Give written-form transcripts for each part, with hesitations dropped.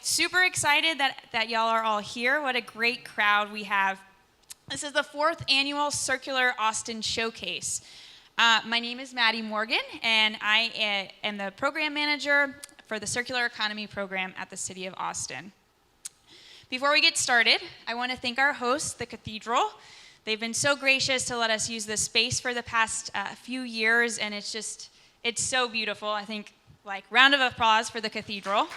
super excited that y'all are all here. What a great crowd we have. This is the 4th annual Circular Austin Showcase. My name is Maddie Morgan, and I am the program manager for the Circular Economy program at the City of Austin. Before we get started, I want to thank our hosts, the Cathedral. They've been so gracious to let us use this space for the past few years, and it's so beautiful. I think, round of applause for the Cathedral.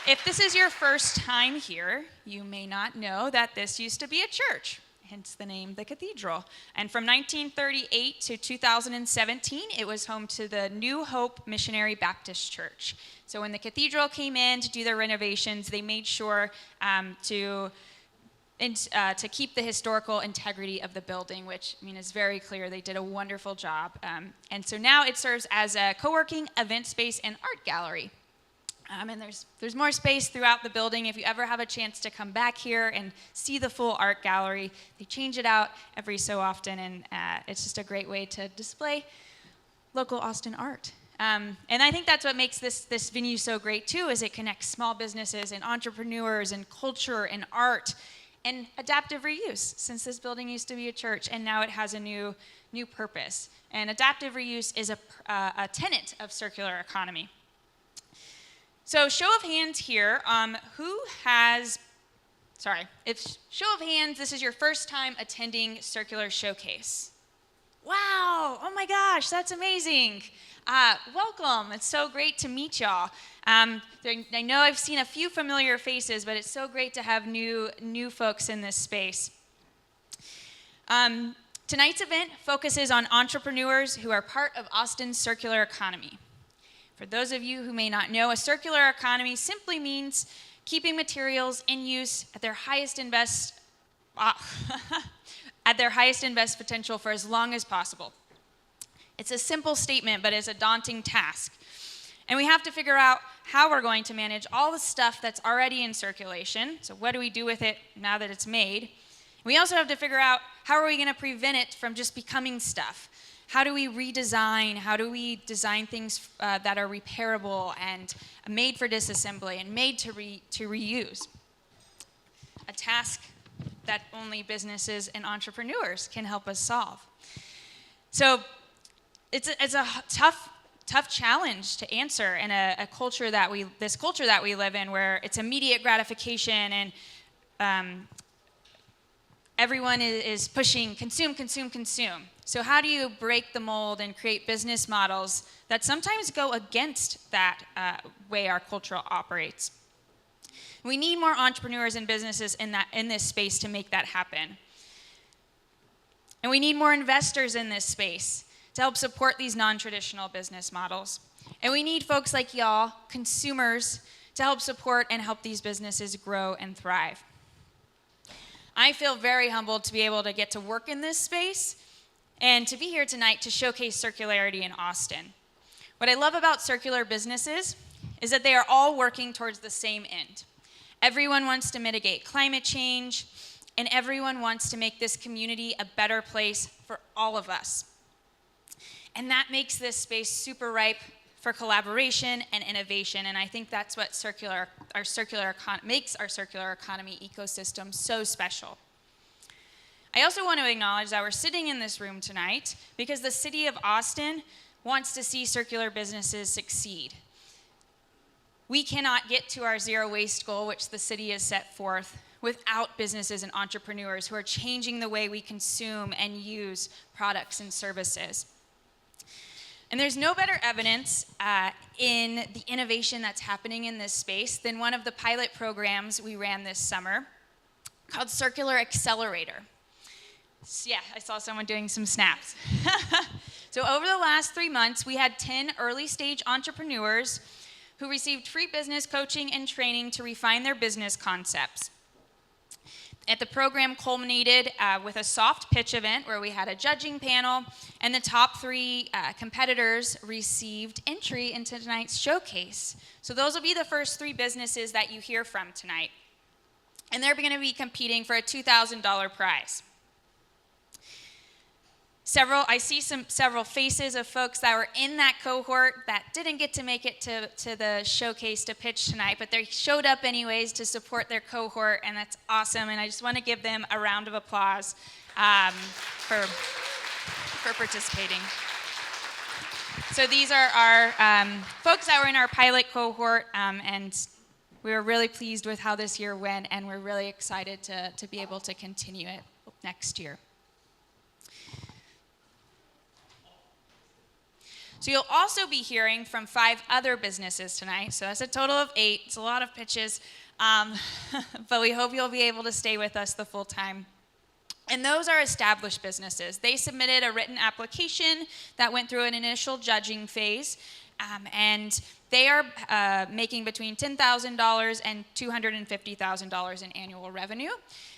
If this is your first time here, you may not know that this used to be a church, hence the name, the Cathedral. And from 1938 to 2017, it was home to the New Hope Missionary Baptist Church. So when the Cathedral came in to do their renovations, they made sure to keep the historical integrity of the building, which is very clear. They did a wonderful job. And so now it serves as a co-working, event space, and art gallery. And there's more space throughout the building. If you ever have a chance to come back here and see the full art gallery, they change it out every so often, and it's just a great way to display local Austin art. And I think that's what makes this venue so great too, is it connects small businesses and entrepreneurs and culture and art and adaptive reuse, since this building used to be a church and now it has a new purpose. And adaptive reuse is a tenet of circular economy. So show of hands here, show of hands, this is your first time attending Circular Showcase. Wow, oh my gosh, that's amazing. Welcome, it's so great to meet y'all. I know I've seen a few familiar faces, but it's so great to have new folks in this space. Tonight's event focuses on entrepreneurs who are part of Austin's circular economy. For those of you who may not know, a circular economy simply means keeping materials in use at their highest invest potential for as long as possible. It's a simple statement, but it's a daunting task. And we have to figure out how we're going to manage all the stuff that's already in circulation. So what do we do with it now that it's made? We also have to figure out how are we going to prevent it from just becoming stuff. How do we redesign? How do we design things that are repairable and made for disassembly and made to reuse? A task that only businesses and entrepreneurs can help us solve. So it's a tough challenge to answer in this culture that we live in, where it's immediate gratification and everyone is pushing consume. So how do you break the mold and create business models that sometimes go against that way our culture operates? We need more entrepreneurs and businesses in this space to make that happen. And we need more investors in this space to help support these non-traditional business models. And we need folks like y'all, consumers, to help support and help these businesses grow and thrive. I feel very humbled to be able to get to work in this space and to be here tonight to showcase circularity in Austin. What I love about circular businesses is that they are all working towards the same end. Everyone wants to mitigate climate change, and everyone wants to make this community a better place for all of us. And that makes this space super ripe for collaboration and innovation, and I think that's what makes our circular economy ecosystem so special. I also want to acknowledge that we're sitting in this room tonight because the City of Austin wants to see circular businesses succeed. We cannot get to our zero waste goal, which the city has set forth, without businesses and entrepreneurs who are changing the way we consume and use products and services. And there's no better evidence in the innovation that's happening in this space than one of the pilot programs we ran this summer called Circular Accelerator. Yeah, I saw someone doing some snaps. So over the last 3 months, we had 10 early stage entrepreneurs who received free business coaching and training to refine their business concepts. The program culminated with a soft pitch event where we had a judging panel, and the top 3 competitors received entry into tonight's showcase. So those will be the first 3 businesses that you hear from tonight. And they're going to be competing for a $2,000 prize. I see several faces of folks that were in that cohort that didn't get to make it to the showcase to pitch tonight, but they showed up anyways to support their cohort, and that's awesome. And I just want to give them a round of applause for participating. So these are our folks that were in our pilot cohort, and we were really pleased with how this year went, and we're really excited to be able to continue it next year. So you'll also be hearing from 5 other businesses tonight. So that's a total of 8. It's a lot of pitches, but we hope you'll be able to stay with us the full time. And those are established businesses. They submitted a written application that went through an initial judging phase, and they are making between $10,000 and $250,000 in annual revenue,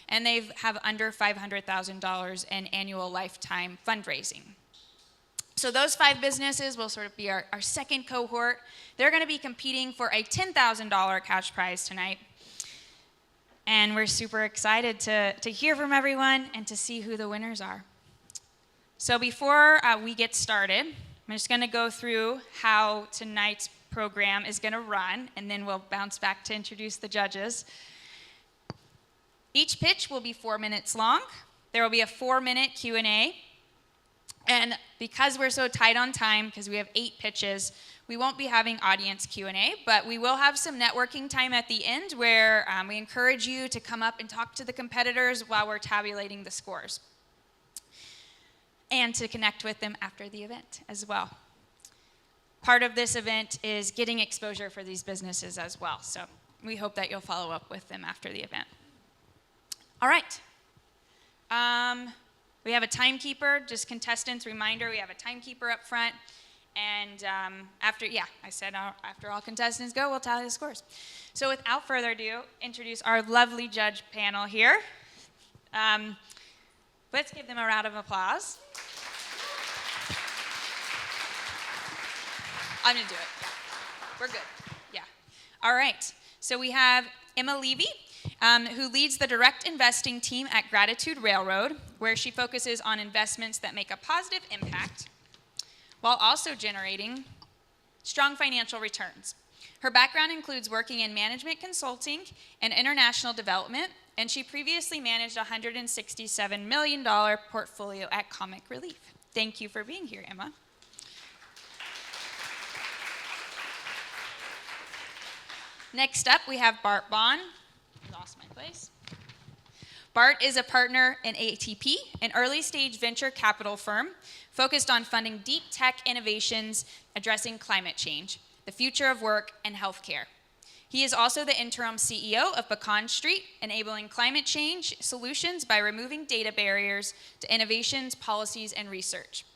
and they have under $500,000 in annual lifetime fundraising. So those 5 businesses will sort of be our second cohort. They're going to be competing for a $10,000 cash prize tonight. And we're super excited to hear from everyone and to see who the winners are. So before we get started, I'm just going to go through how tonight's program is going to run, and then we'll bounce back to introduce the judges. Each pitch will be 4 minutes long. There will be a 4-minute Q&A. And because we're so tight on time, because we have 8 pitches, we won't be having audience Q&A, but we will have some networking time at the end where we encourage you to come up and talk to the competitors while we're tabulating the scores, and to connect with them after the event as well. Part of this event is getting exposure for these businesses as well, so we hope that you'll follow up with them after the event. All right. We have a timekeeper, just contestants, reminder, we have a timekeeper up front. And after all contestants go, we'll tally the scores. So without further ado, introduce our lovely judge panel here. Let's give them a round of applause. I'm gonna do it, yeah. We're good, yeah. All right, so we have Emma Levy, who leads the direct investing team at Gratitude Railroad, where she focuses on investments that make a positive impact while also generating strong financial returns. Her background includes working in management consulting and international development, and she previously managed a $167 million portfolio at Comic Relief. Thank you for being here, Emma. Next up, we have Bart Bond. Lost my place. Bart is a partner in ATP, an early-stage venture capital firm focused on funding deep tech innovations addressing climate change, the future of work, and healthcare. He is also the interim CEO of Pecan Street, enabling climate change solutions by removing data barriers to innovations, policies, and research.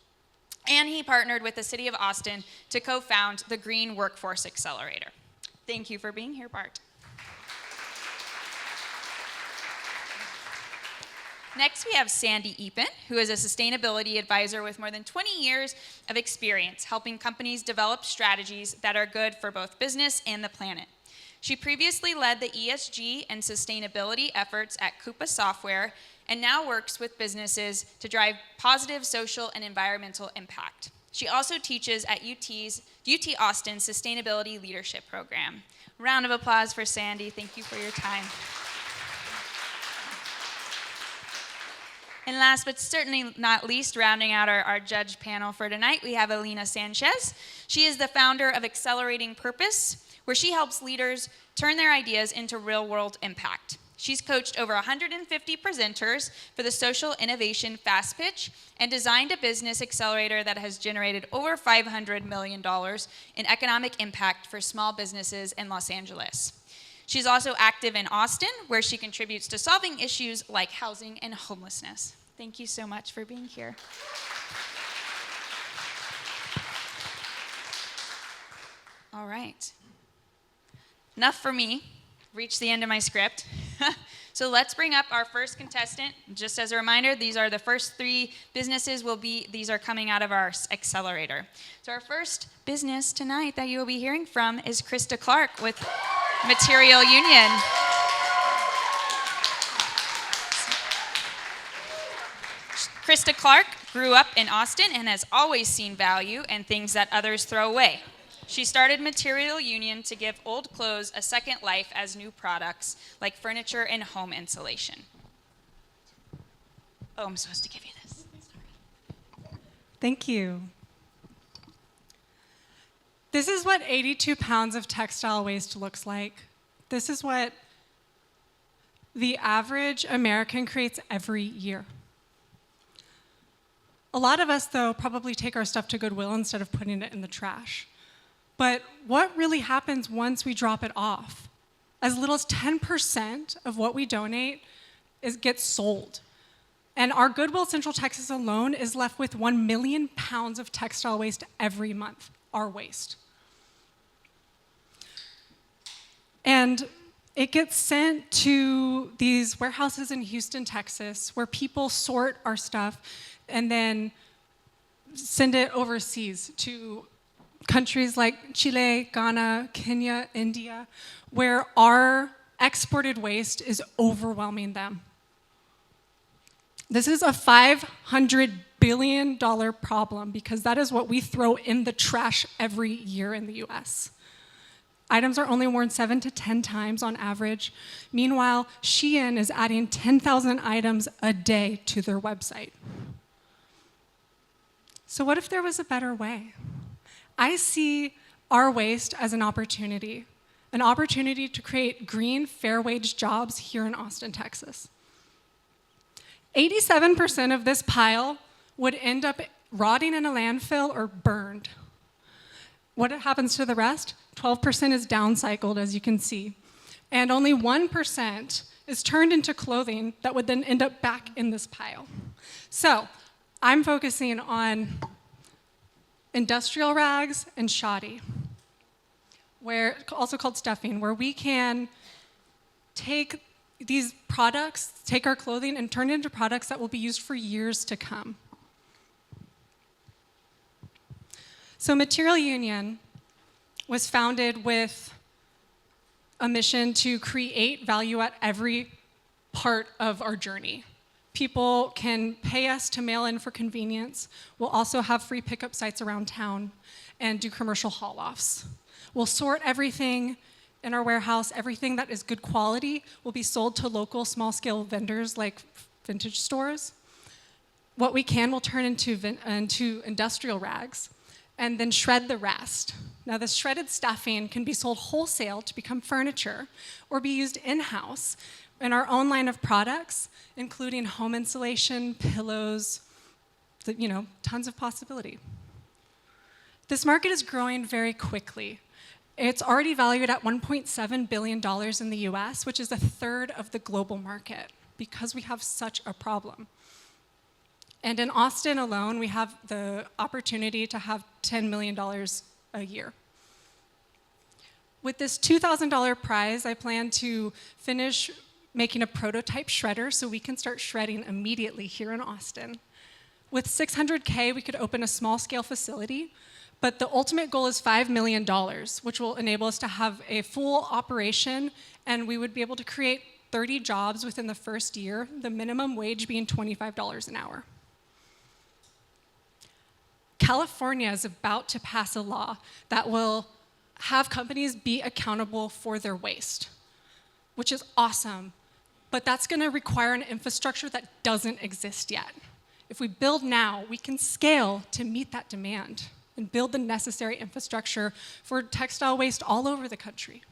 And he partnered with the City of Austin to co-found the Green Workforce Accelerator. Thank you for being here, Bart. Next, we have Sandy Epen, who is a sustainability advisor with more than 20 years of experience helping companies develop strategies that are good for both business and the planet. She previously led the ESG and sustainability efforts at Coupa Software and now works with businesses to drive positive social and environmental impact. She also teaches at UT Austin's Sustainability Leadership Program. Round of applause for Sandy. Thank you for your time. And last but certainly not least, rounding out our judge panel for tonight, we have Alina Sanchez. She is the founder of Accelerating Purpose, where she helps leaders turn their ideas into real-world impact. She's coached over 150 presenters for the Social Innovation Fast Pitch and designed a business accelerator that has generated over $500 million in economic impact for small businesses in Los Angeles. She's also active in Austin, where she contributes to solving issues like housing and homelessness. Thank you so much for being here. All right. Enough for me. Reached the end of my script. So let's bring up our first contestant. Just as a reminder, these are the first 3 businesses these are coming out of our accelerator. So our first business tonight that you will be hearing from is Krista Clark with Material Union. Krista Clark grew up in Austin and has always seen value in things that others throw away. She started Material Union to give old clothes a second life as new products, like furniture and home insulation. Oh, I'm supposed to give you this. Sorry. Thank you. This is what 82 pounds of textile waste looks like. This is what the average American creates every year. A lot of us, though, probably take our stuff to Goodwill instead of putting it in the trash. But what really happens once we drop it off? As little as 10% of what we donate gets sold. And our Goodwill Central Texas alone is left with 1 million pounds of textile waste every month, our waste. And it gets sent to these warehouses in Houston, Texas, where people sort our stuff and then send it overseas to countries like Chile, Ghana, Kenya, India, where our exported waste is overwhelming them. This is a $500 billion problem because that is what we throw in the trash every year in the US. Items are only worn 7 to 10 times on average. Meanwhile, Shein is adding 10,000 items a day to their website. So what if there was a better way? I see our waste as an opportunity to create green, fair-wage jobs here in Austin, Texas. 87% of this pile would end up rotting in a landfill or burned. What happens to the rest? 12% is downcycled, as you can see. And only 1% is turned into clothing that would then end up back in this pile. So I'm focusing on industrial rags and shoddy, also called stuffing, where we can take these products, take our clothing, and turn it into products that will be used for years to come. So Material Union was founded with a mission to create value at every part of our journey. People can pay us to mail in for convenience. We'll also have free pickup sites around town and do commercial haul-offs. We'll sort everything in our warehouse. Everything that is good quality will be sold to local small-scale vendors like vintage stores. What we can, we'll turn into industrial rags and then shred the rest. Now, this shredded stuffing can be sold wholesale to become furniture or be used in-house in our own line of products, including home insulation, pillows, tons of possibility. This market is growing very quickly. It's already valued at $1.7 billion in the US, which is a third of the global market because we have such a problem. And in Austin alone, we have the opportunity to have $10 million a year. With this $2,000 prize, I plan to finish making a prototype shredder so we can start shredding immediately here in Austin. With $600K, we could open a small-scale facility, but the ultimate goal is $5 million, which will enable us to have a full operation, and we would be able to create 30 jobs within the first year, the minimum wage being $25 an hour. California is about to pass a law that will have companies be accountable for their waste, which is awesome, but that's going to require an infrastructure that doesn't exist yet. If we build now, we can scale to meet that demand and build the necessary infrastructure for textile waste all over the country.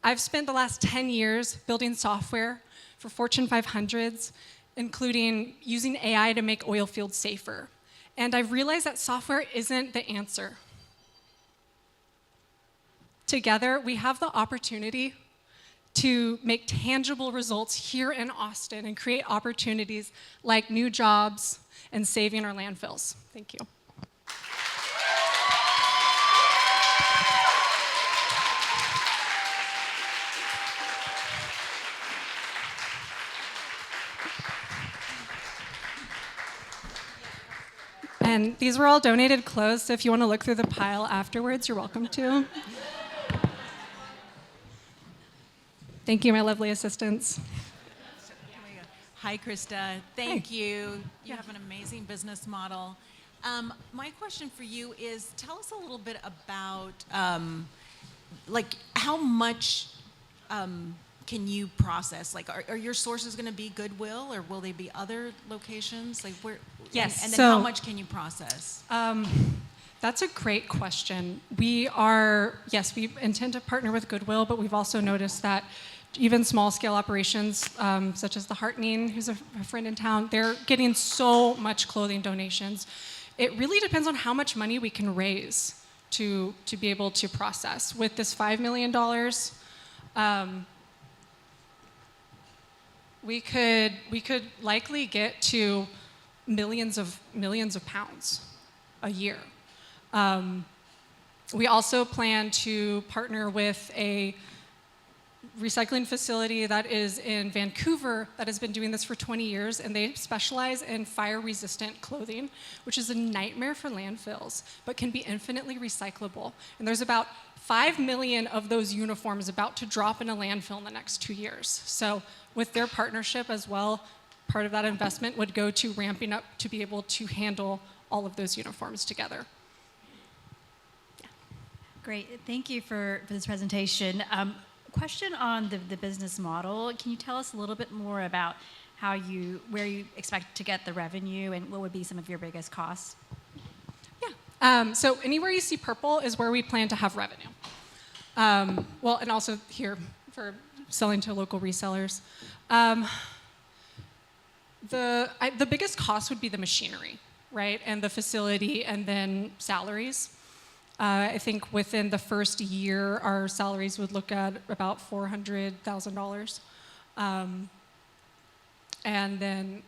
I've spent the last 10 years building software for Fortune 500s, including using AI to make oil fields safer. And I've realized that software isn't the answer. Together, we have the opportunity to make tangible results here in Austin and create opportunities like new jobs and saving our landfills. Thank you. And these were all donated clothes, so if you want to look through the pile afterwards, you're welcome to. Thank you, my lovely assistants. Hi, Krista. Thank you. You have an amazing business model. My question for you is, tell us a little bit about, like, how much can you process? Like, are your sources going to be Goodwill, or will they be other locations? Like, where? Yes. And then how much can you process? That's a great question. We intend to partner with Goodwill, but we've also noticed that even small scale operations, such as the Heartening, who's a friend in town, they're getting so much clothing donations. It really depends on how much money we can raise to be able to process. With this $5 million, we could likely get to millions of pounds a year. We also plan to partner with a recycling facility that is in Vancouver that has been doing this for 20 years, and they specialize in fire-resistant clothing, which is a nightmare for landfills, but can be infinitely recyclable. And there's about 5 million of those uniforms about to drop in a landfill in the next 2 years. So with their partnership as well, part of that investment would go to ramping up to be able to handle all of those uniforms together. Great, thank you for this presentation. Question on the business model. Can you tell us a little bit more about where you expect to get the revenue, and what would be some of your biggest costs? Yeah, so anywhere you see purple is where we plan to have revenue. Well, and also here for selling to local resellers. The biggest cost would be the machinery, right? And the facility, and then salaries. I think within the first year, our salaries would look at about $400,000. And then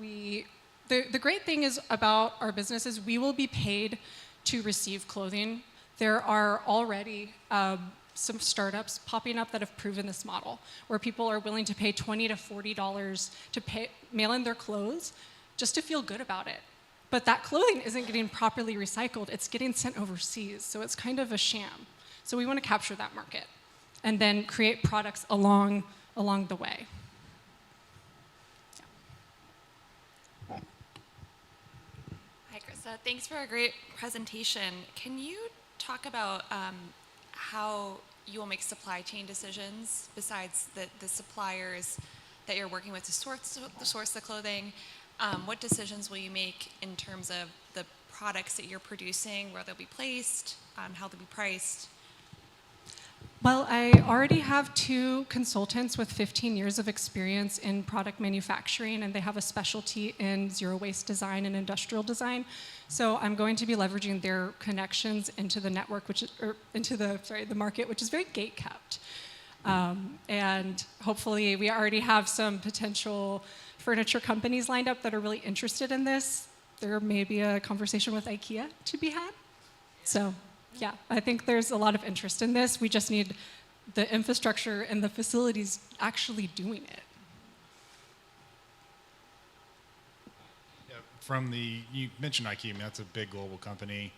the great thing is about our business is we will be paid to receive clothing. There are already some startups popping up that have proven this model, where people are willing to pay $20 to $40 to mail in their clothes just to feel good about it. But that clothing isn't getting properly recycled. It's getting sent overseas, so it's kind of a sham. So we want to capture that market and then create products along the way. Hi, Krista. Thanks for a great presentation. Can you talk about how you will make supply chain decisions besides the suppliers that you're working with to source the clothing? What decisions will you make in terms of the products that you're producing, where they'll be placed, how they'll be priced? Well, I already have 2 consultants with 15 years of experience in product manufacturing, and they have a specialty in zero waste design and industrial design. So I'm going to be leveraging their connections into the network, the market, which is very gate kept. And hopefully we already have some potential furniture companies lined up that are really interested in this. There may be a conversation with IKEA to be had. So yeah, I think there's a lot of interest in this. We just need the infrastructure and the facilities actually doing it. Yeah, you mentioned IKEA, I mean, that's a big global company.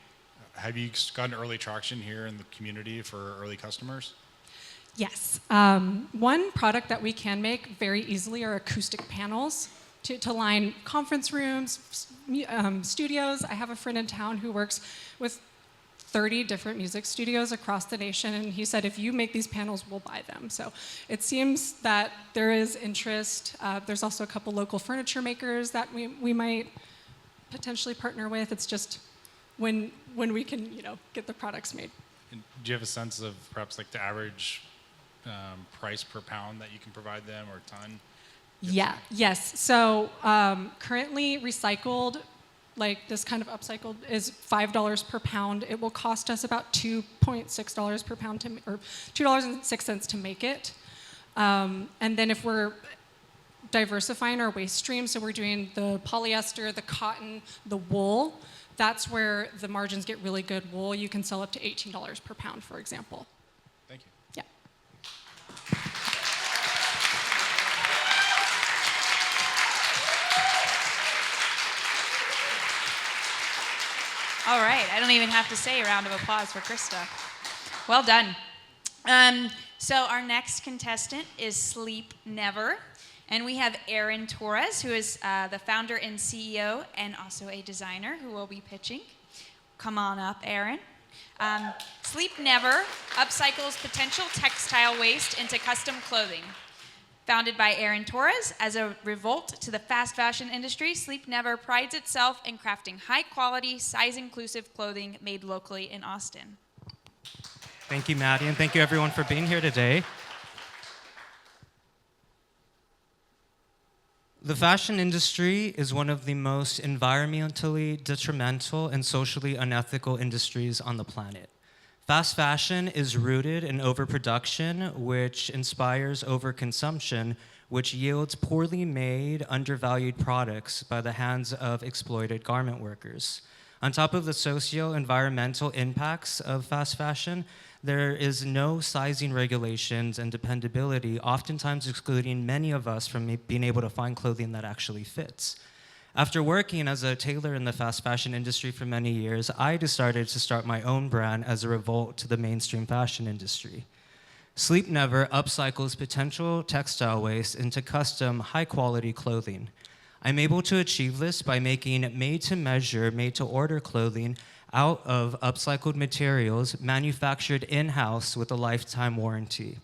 Have you gotten early traction here in the community for early customers? Yes. One product that we can make very easily are acoustic panels to line conference rooms, studios. I have a friend in town who works with 30 different music studios across the nation, and he said, if you make these panels, we'll buy them. So it seems that there is interest. There's also a couple local furniture makers that we might potentially partner with. It's just when we can, get the products made. And do you have a sense of perhaps like the average price per pound that you can provide them, or ton? Yes. So currently recycled, like this kind of upcycled, is $5 per pound. It will cost us about $2.6 per pound or $2.06 to make it. And then if we're diversifying our waste stream, so we're doing the polyester, the cotton, the wool, that's where the margins get really good. Wool, you can sell up to $18 per pound, for example. Thank you. Yeah. All right, I don't even have to say a round of applause for Krista. Well done. So our next contestant is Sleep Never. And we have Heron Torres, who is the founder and CEO and also a designer who will be pitching. Come on up, Heron. Sleep Never upcycles potential textile waste into custom clothing. Founded by Heron Torres as a revolt to the fast fashion industry, Sleep Never prides itself in crafting high-quality, size-inclusive clothing made locally in Austin. Thank you, Maddie, and thank you everyone for being here today. The fashion industry is one of the most environmentally detrimental and socially unethical industries on the planet. Fast fashion is rooted in overproduction, which inspires overconsumption, which yields poorly made, undervalued products by the hands of exploited garment workers. On top of the socio-environmental impacts of fast fashion, there is no sizing regulations and dependability, oftentimes excluding many of us from being able to find clothing that actually fits. After working as a tailor in the fast fashion industry for many years, I decided to start my own brand as a revolt to the mainstream fashion industry. Sleep Never upcycles potential textile waste into custom, high-quality clothing. I'm able to achieve this by making made-to-measure, made-to-order clothing out of upcycled materials manufactured in-house with a lifetime warranty.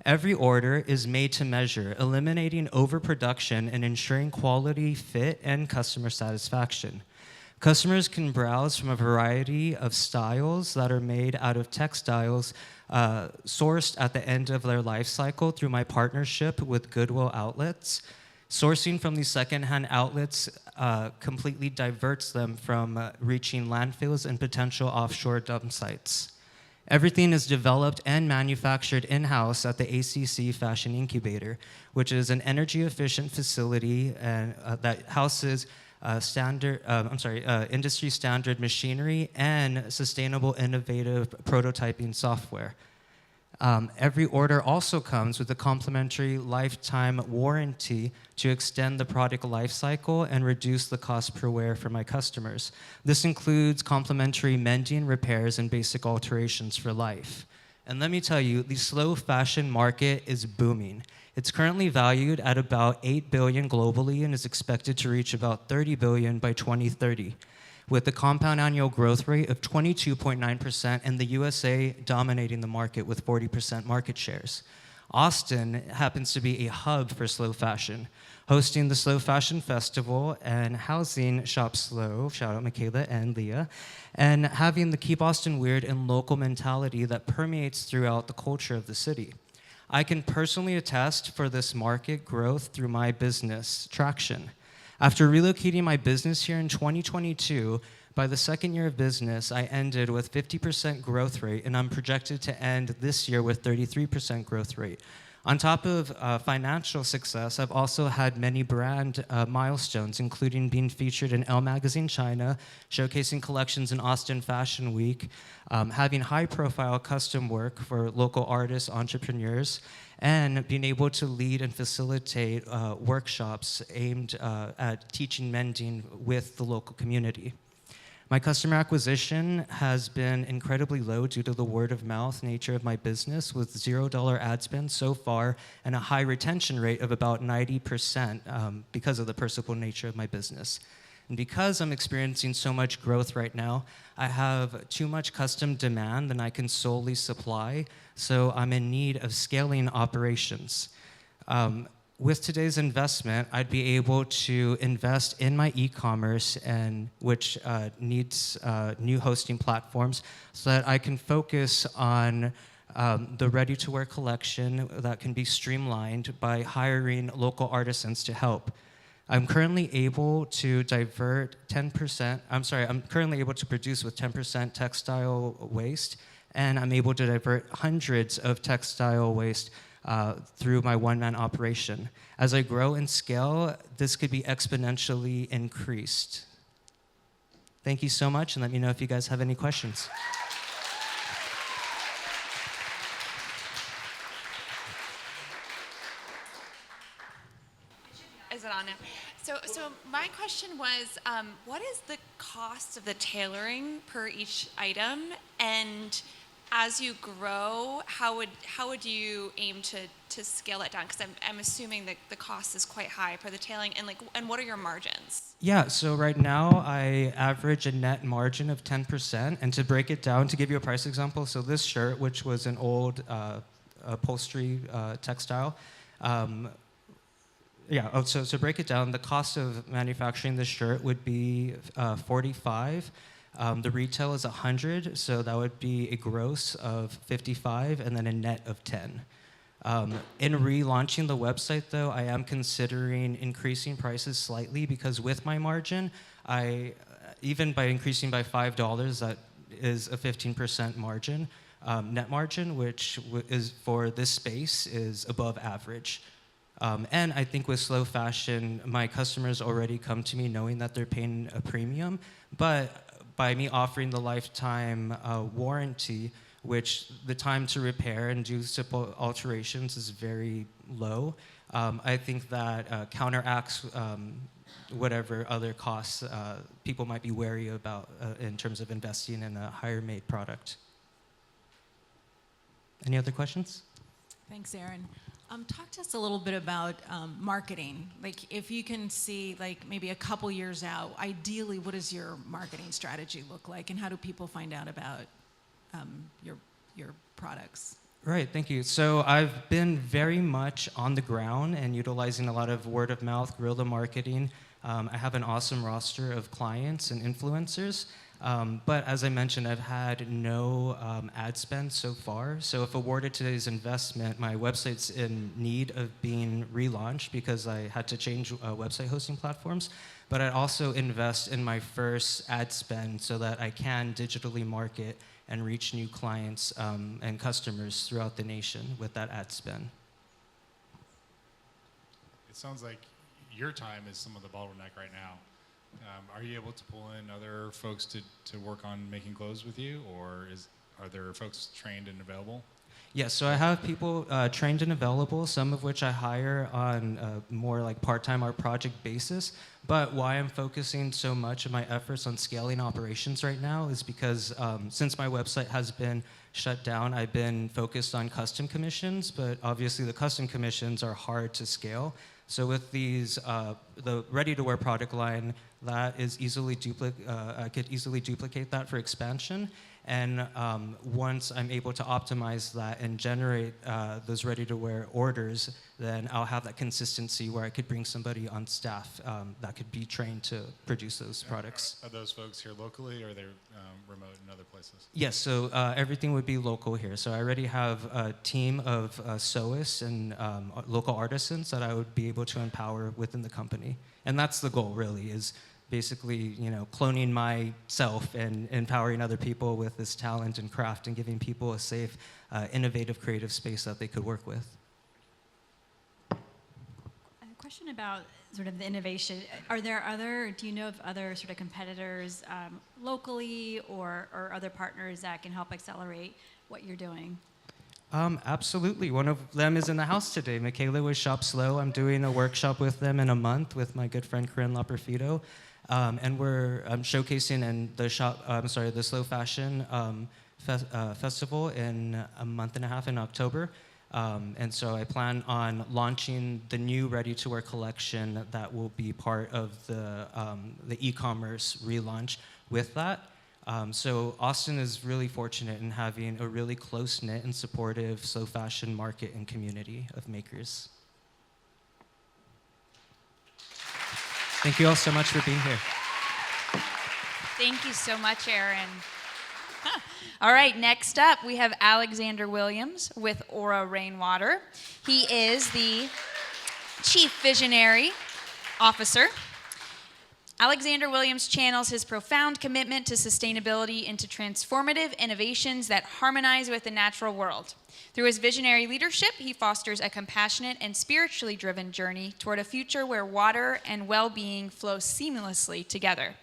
Every order is made to measure, eliminating overproduction and ensuring quality, fit, and customer satisfaction. Customers can browse from a variety of styles that are made out of textiles sourced at the end of their life cycle through my partnership with Goodwill Outlets. Sourcing from these secondhand outlets completely diverts them from reaching landfills and potential offshore dump sites. Everything is developed and manufactured in-house at the ACC Fashion Incubator, which is an energy-efficient facility and, that houses industry standard machinery and sustainable, innovative prototyping software. Every order also comes with a complimentary lifetime warranty to extend the product life cycle and reduce the cost per wear for my customers. This includes complimentary mending, repairs, and basic alterations for life. And let me tell you, the slow fashion market is booming. It's currently valued at about $8 billion globally and is expected to reach about $30 billion by 2030. With the compound annual growth rate of 22.9% and the USA dominating the market with 40% market shares. Austin happens to be a hub for slow fashion, hosting the Slow Fashion Festival and housing Shop Slow, shout out Michaela and Leah, and having the Keep Austin Weird and local mentality that permeates throughout the culture of the city. I can personally attest for this market growth through my business traction. After relocating my business here in 2022, by the second year of business, I ended with 50% growth rate, and I'm projected to end this year with 33% growth rate. On top of financial success, I've also had many brand milestones, including being featured in Elle Magazine China, showcasing collections in Austin Fashion Week, having high-profile custom work for local artists, entrepreneurs, and being able to lead and facilitate workshops aimed at teaching mending with the local community. My customer acquisition has been incredibly low due to the word-of-mouth nature of my business, with $0 ad spend so far and a high retention rate of about 90% because of the personable nature of my business. And because I'm experiencing so much growth right now, I have too much custom demand than I can solely supply, so I'm in need of scaling operations. With today's investment, I'd be able to invest in my e-commerce, and which needs new hosting platforms, so that I can focus on the ready-to-wear collection that can be streamlined by hiring local artisans to help. I'm currently able to produce with 10% textile waste, and I'm able to divert hundreds of textile waste through my one-man operation. As I grow and scale, this could be exponentially increased. Thank you so much, and let me know if you guys have any questions. Is it on now? So my question was, what is the cost of the tailoring per each item? And as you grow, how would you aim to to scale that down? Because I'm assuming that the cost is quite high per the tailing, and what are your margins? Yeah, so right now I average a net margin of 10%. And to break it down, to give you a price example, so this shirt, which was an old upholstery textile, so to break it down, the cost of manufacturing this shirt would be 45. The retail is 100, so that would be a gross of 55 and then a net of 10. In relaunching the website, though, I am considering increasing prices slightly because with my margin, even by increasing by $5, that is a 15% margin, net margin, which is for this space is above average. And I think with slow fashion, my customers already come to me knowing that they're paying a premium, but by me offering the lifetime warranty, which the time to repair and do simple alterations is very low, I think that counteracts whatever other costs people might be wary about in terms of investing in a higher made product. Any other questions? Thanks, Aaron. Talk to us a little bit about marketing. Like, if you can see, like, maybe a couple years out, ideally, what does your marketing strategy look like, and how do people find out about your products? Right, thank you. So I've been very much on the ground and utilizing a lot of word of mouth, guerrilla marketing. I have an awesome roster of clients and influencers. But as I mentioned, I've had no ad spend so far. So if awarded today's investment, my website's in need of being relaunched because I had to change website hosting platforms. But I'd also invest in my first ad spend so that I can digitally market and reach new clients and customers throughout the nation with that ad spend. It sounds like your time is some of the bottleneck right now. Are you able to pull in other folks to work on making clothes with you, or are there folks trained and available? Yeah, so I have people trained and available, some of which I hire on a more like part-time or project basis. But why I'm focusing so much of my efforts on scaling operations right now is because since my website has been shut down, I've been focused on custom commissions, but obviously the custom commissions are hard to scale. So with these, the ready-to-wear product line, that is easily I could easily duplicate that for expansion. And once I'm able to optimize that and generate those ready-to-wear orders, then I'll have that consistency where I could bring somebody on staff that could be trained to produce those products. Are those folks here locally, or are they remote in other places? Yes, so everything would be local here. So I already have a team of sewists and local artisans that I would be able to empower within the company. And that's the goal, really, is basically, cloning myself and empowering other people with this talent and craft and giving people a safe, innovative, creative space that they could work with. A question about sort of the innovation. Do you know of other sort of competitors locally or other partners that can help accelerate what you're doing? Absolutely. One of them is in the house today. Michaela with Shop Slow. I'm doing a workshop with them in a month with my good friend Corinne Laperfido. And we're showcasing in the the Slow Fashion Festival in a month and a half in October. And so I plan on launching the new ready-to-wear collection that will be part of the e-commerce relaunch with that. So Austin is really fortunate in having a really close-knit and supportive slow fashion market and community of makers. Thank you all so much for being here. Thank you so much, Aaron. All right, next up, we have Alexander Williams with Aura Rainwater. He is the Chief Visionary Officer. Alexander Williams channels his profound commitment to sustainability into transformative innovations that harmonize with the natural world. Through his visionary leadership, he fosters a compassionate and spiritually driven journey toward a future where water and well-being flow seamlessly together.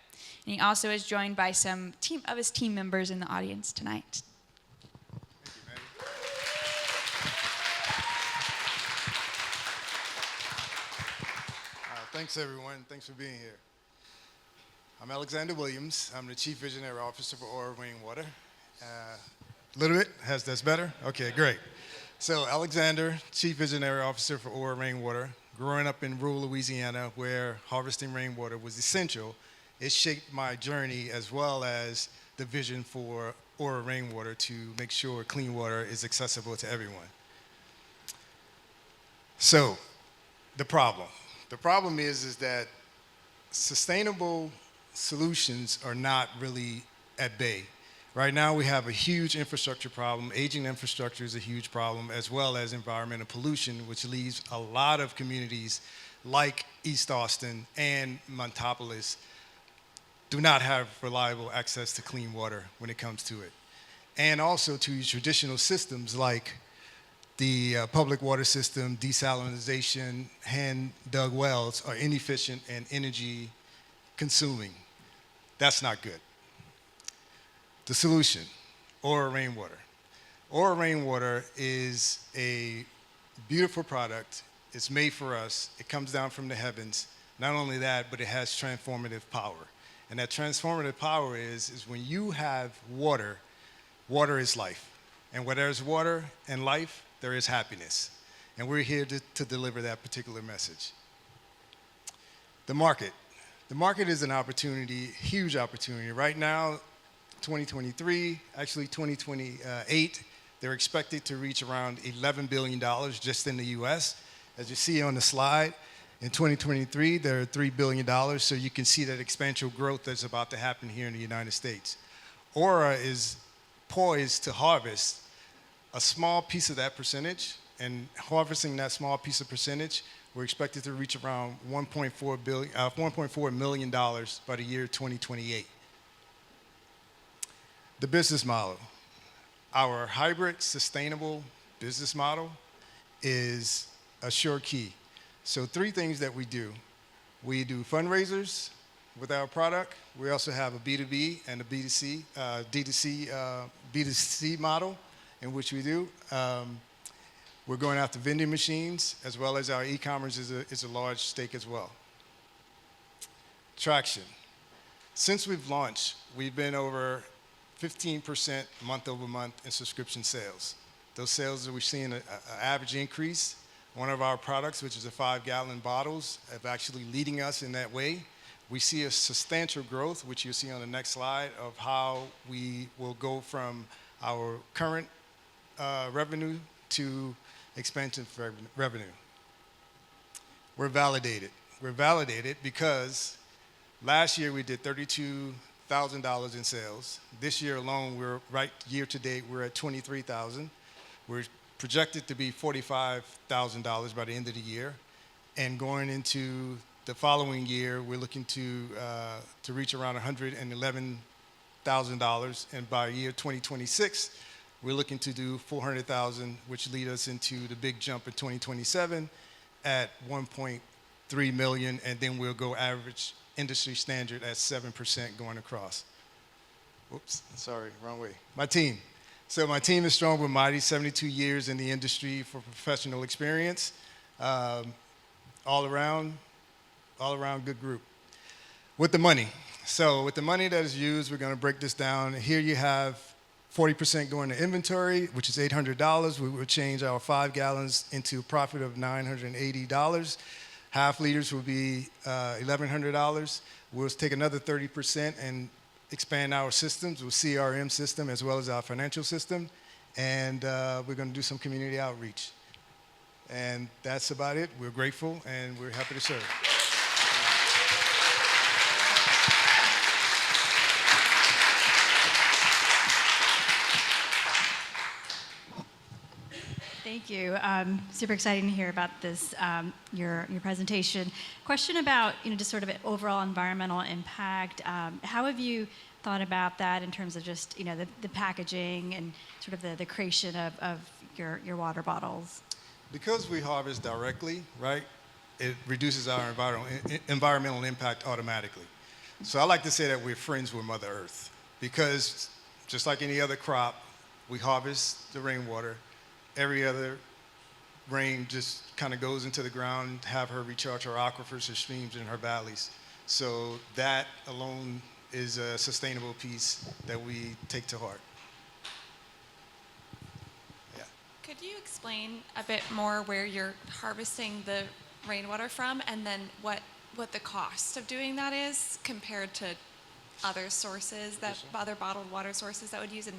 And he also is joined by some of his team members in the audience tonight. Thanks, everyone. Thanks for being here. I'm Alexander Williams. I'm the Chief Visionary Officer for Aura Rainwater. A little bit? That's better? Okay, great. So Alexander, Chief Visionary Officer for Aura Rainwater. Growing up in rural Louisiana where harvesting rainwater was essential, it shaped my journey as well as the vision for Aura Rainwater to make sure clean water is accessible to everyone. So, the problem. The problem is that sustainable solutions are not really at bay. Right now, we have a huge infrastructure problem. Aging infrastructure is a huge problem, as well as environmental pollution, which leaves a lot of communities like East Austin and Montopolis do not have reliable access to clean water when it comes to it. And also to traditional systems like the public water system, desalination, hand-dug wells are inefficient and energy consuming. That's not good. The solution, Aura Rainwater. Aura Rainwater is a beautiful product. It's made for us. It comes down from the heavens. Not only that, but it has transformative power. And that transformative power is when you have water, water is life. And where there's water and life, there is happiness. And we're here to deliver that particular message. The market. The market is an opportunity, huge opportunity. Right now, 2023, actually 2028, they're expected to reach around $11 billion just in the US. As you see on the slide, in 2023, they're $3 billion, so you can see that exponential growth that's about to happen here in the United States. Aura is poised to harvest a small piece of that percentage, and harvesting that small piece of percentage, we're expected to reach around $1.4 million by the year 2028. The business model. Our hybrid sustainable business model is a sure key. So 3 things that we do. We do fundraisers with our product. We also have a B2B and a B2C, B2C model in which we do. We're going after vending machines as well as our e-commerce is a large stake as well. Traction. Since we've launched, we've been over 15% month over month in subscription sales. Those sales that we're seeing an average increase. One of our products, which is the 5-gallon bottles, have actually leading us in that way. We see a substantial growth, which you'll see on the next slide, of how we will go from our current revenue to expansion revenue. We're validated. We're validated because last year we did $32,000 in sales. This year alone, year to date, we're at $23,000. We're projected to be $45,000 by the end of the year. And going into the following year, we're looking to reach around $111,000. And by year 2026, we're looking to do $400,000, which lead us into the big jump in 2027 at $1.3 million. And then we'll go average industry standard at 7% going across. Oops, sorry, wrong way. My team. So my team is strong but mighty, 72 years in the industry for professional experience. All around good group. With the money. So with the money that is used, we're gonna break this down. Here you have 40% going to inventory, which is $800. We will change our 5 gallons into a profit of $980. Half liters will be $1,100. We'll take another 30% and expand our systems with CRM system as well as our financial system. And we're going to do some community outreach. And that's about it. We're grateful and we're happy to serve. Thank you. Super exciting to hear about this, your presentation. Question about, just sort of an overall environmental impact. How have you thought about that in terms of just, the packaging and sort of the creation of your water bottles? Because we harvest directly, right, it reduces our environmental impact automatically. So I like to say that we're friends with Mother Earth because just like any other crop, we harvest the rainwater. Every other rain just kind of goes into the ground, have her recharge her aquifers, her streams, and her valleys. So that alone is a sustainable piece that we take to heart. Yeah. Could you explain a bit more where you're harvesting the rainwater from, and then what the cost of doing that is compared to other sources, that other bottled water sources that would use?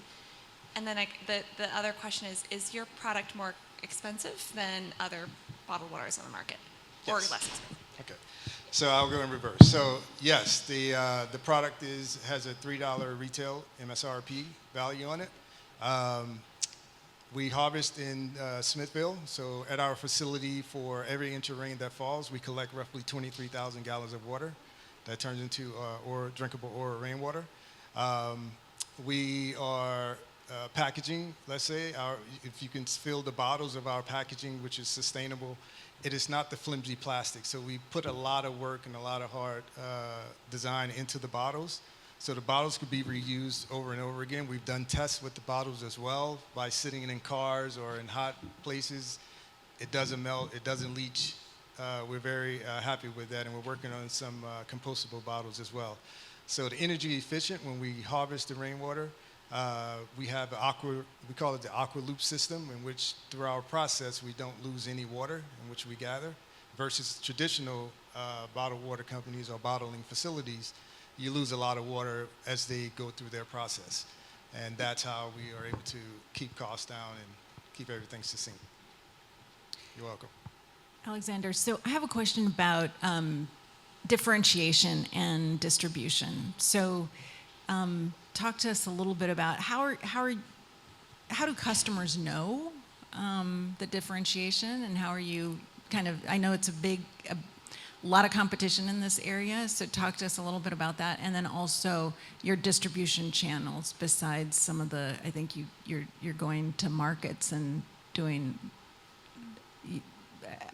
And then the other question is your product more expensive than other bottled waters on the market, or Yes. less expensive? Okay, so I'll go in reverse. So yes, the product has a $3 retail MSRP value on it. We harvest in Smithville, so at our facility, for every inch of rain that falls, we collect roughly 23,000 gallons of water that turns into drinkable or rainwater. We are packaging, let's say, if you can fill the bottles of our packaging, which is sustainable, it is not the flimsy plastic. So we put a lot of work and a lot of hard design into the bottles. So the bottles could be reused over and over again. We've done tests with the bottles as well by sitting in cars or in hot places. It doesn't melt, it doesn't leach. We're very happy with that, and we're working on some compostable bottles as well. So the energy efficient, when we harvest the rainwater, we have we call it the aqua loop system, in which through our process we don't lose any water in which we gather, versus traditional bottled water companies or bottling facilities. You lose a lot of water as they go through their process. And that's how we are able to keep costs down and keep everything succinct. You're welcome. Alexander, so I have a question about differentiation and distribution. So talk to us a little bit about how do customers know the differentiation, and how are you I know it's a lot of competition in this area, so talk to us a little bit about that, and then also your distribution channels besides some of the, I think you're going to markets and doing,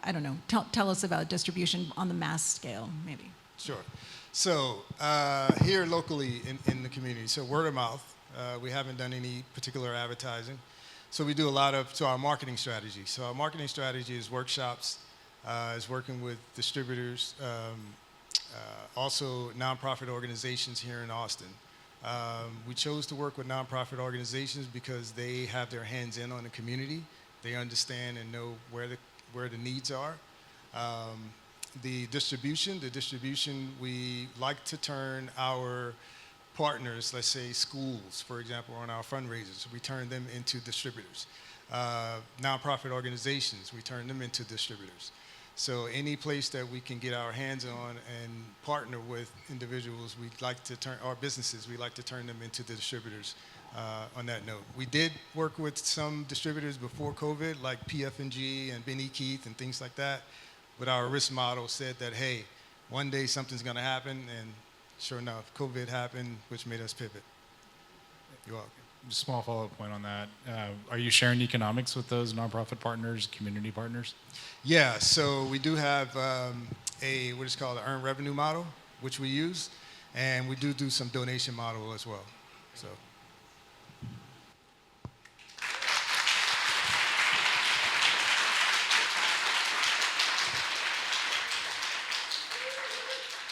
I don't know, tell us about distribution on the mass scale, maybe. Sure. So here locally in the community, so word of mouth, we haven't done any particular advertising. So we do a lot of our marketing strategy. So our marketing strategy is workshops, is working with distributors, also nonprofit organizations here in Austin. We chose to work with nonprofit organizations because they have their hands in on the community. They understand and know where the needs are. The distribution, we like to turn our partners, let's say schools, for example, on our fundraisers, we turn them into distributors. Nonprofit organizations, we turn them into distributors. So any place that we can get our hands on and partner with individuals, we'd like to turn, our businesses, we like to turn them into distributors on that note. We did work with some distributors before COVID, like PF&G and Benny Keith and things like that. But our risk model said that, hey, one day something's going to happen, and sure enough, COVID happened, which made us pivot. You're welcome. Just a small follow-up point on that. Are you sharing economics with those nonprofit partners, community partners? Yeah, so we do have what is called an earned revenue model, which we use, and we do some donation model as well. So.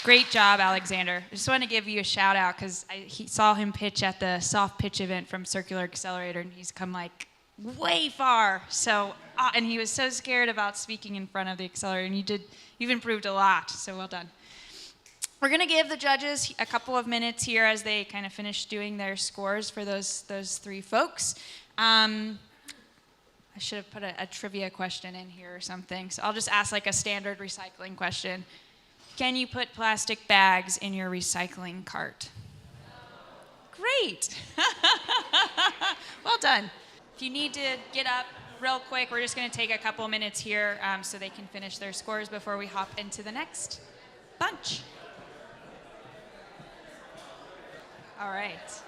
Great job, Alexander. I just want to give you a shout out because I saw him pitch at the soft pitch event from Circular Accelerator, and he's come like way far. So, and he was so scared about speaking in front of the accelerator, and you've improved a lot. So well done. We're gonna give the judges a couple of minutes here as they kind of finish doing their scores for those three folks. I should have put a trivia question in here or something. So I'll just ask like a standard recycling question. Can you put plastic bags in your recycling cart? Great. Well done. If you need to get up real quick, we're just going to take a couple minutes here so they can finish their scores before we hop into the next bunch. All right.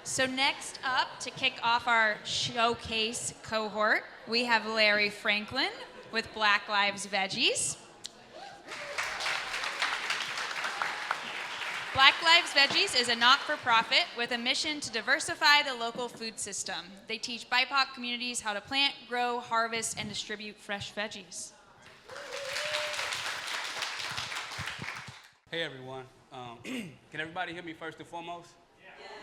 So next up, to kick off our showcase cohort, we have Larry Franklin with Black Lives Veggies. Black Lives Veggies is a not-for-profit with a mission to diversify the local food system. They teach BIPOC communities how to plant, grow, harvest, and distribute fresh veggies. Hey everyone, can everybody hear me first and foremost?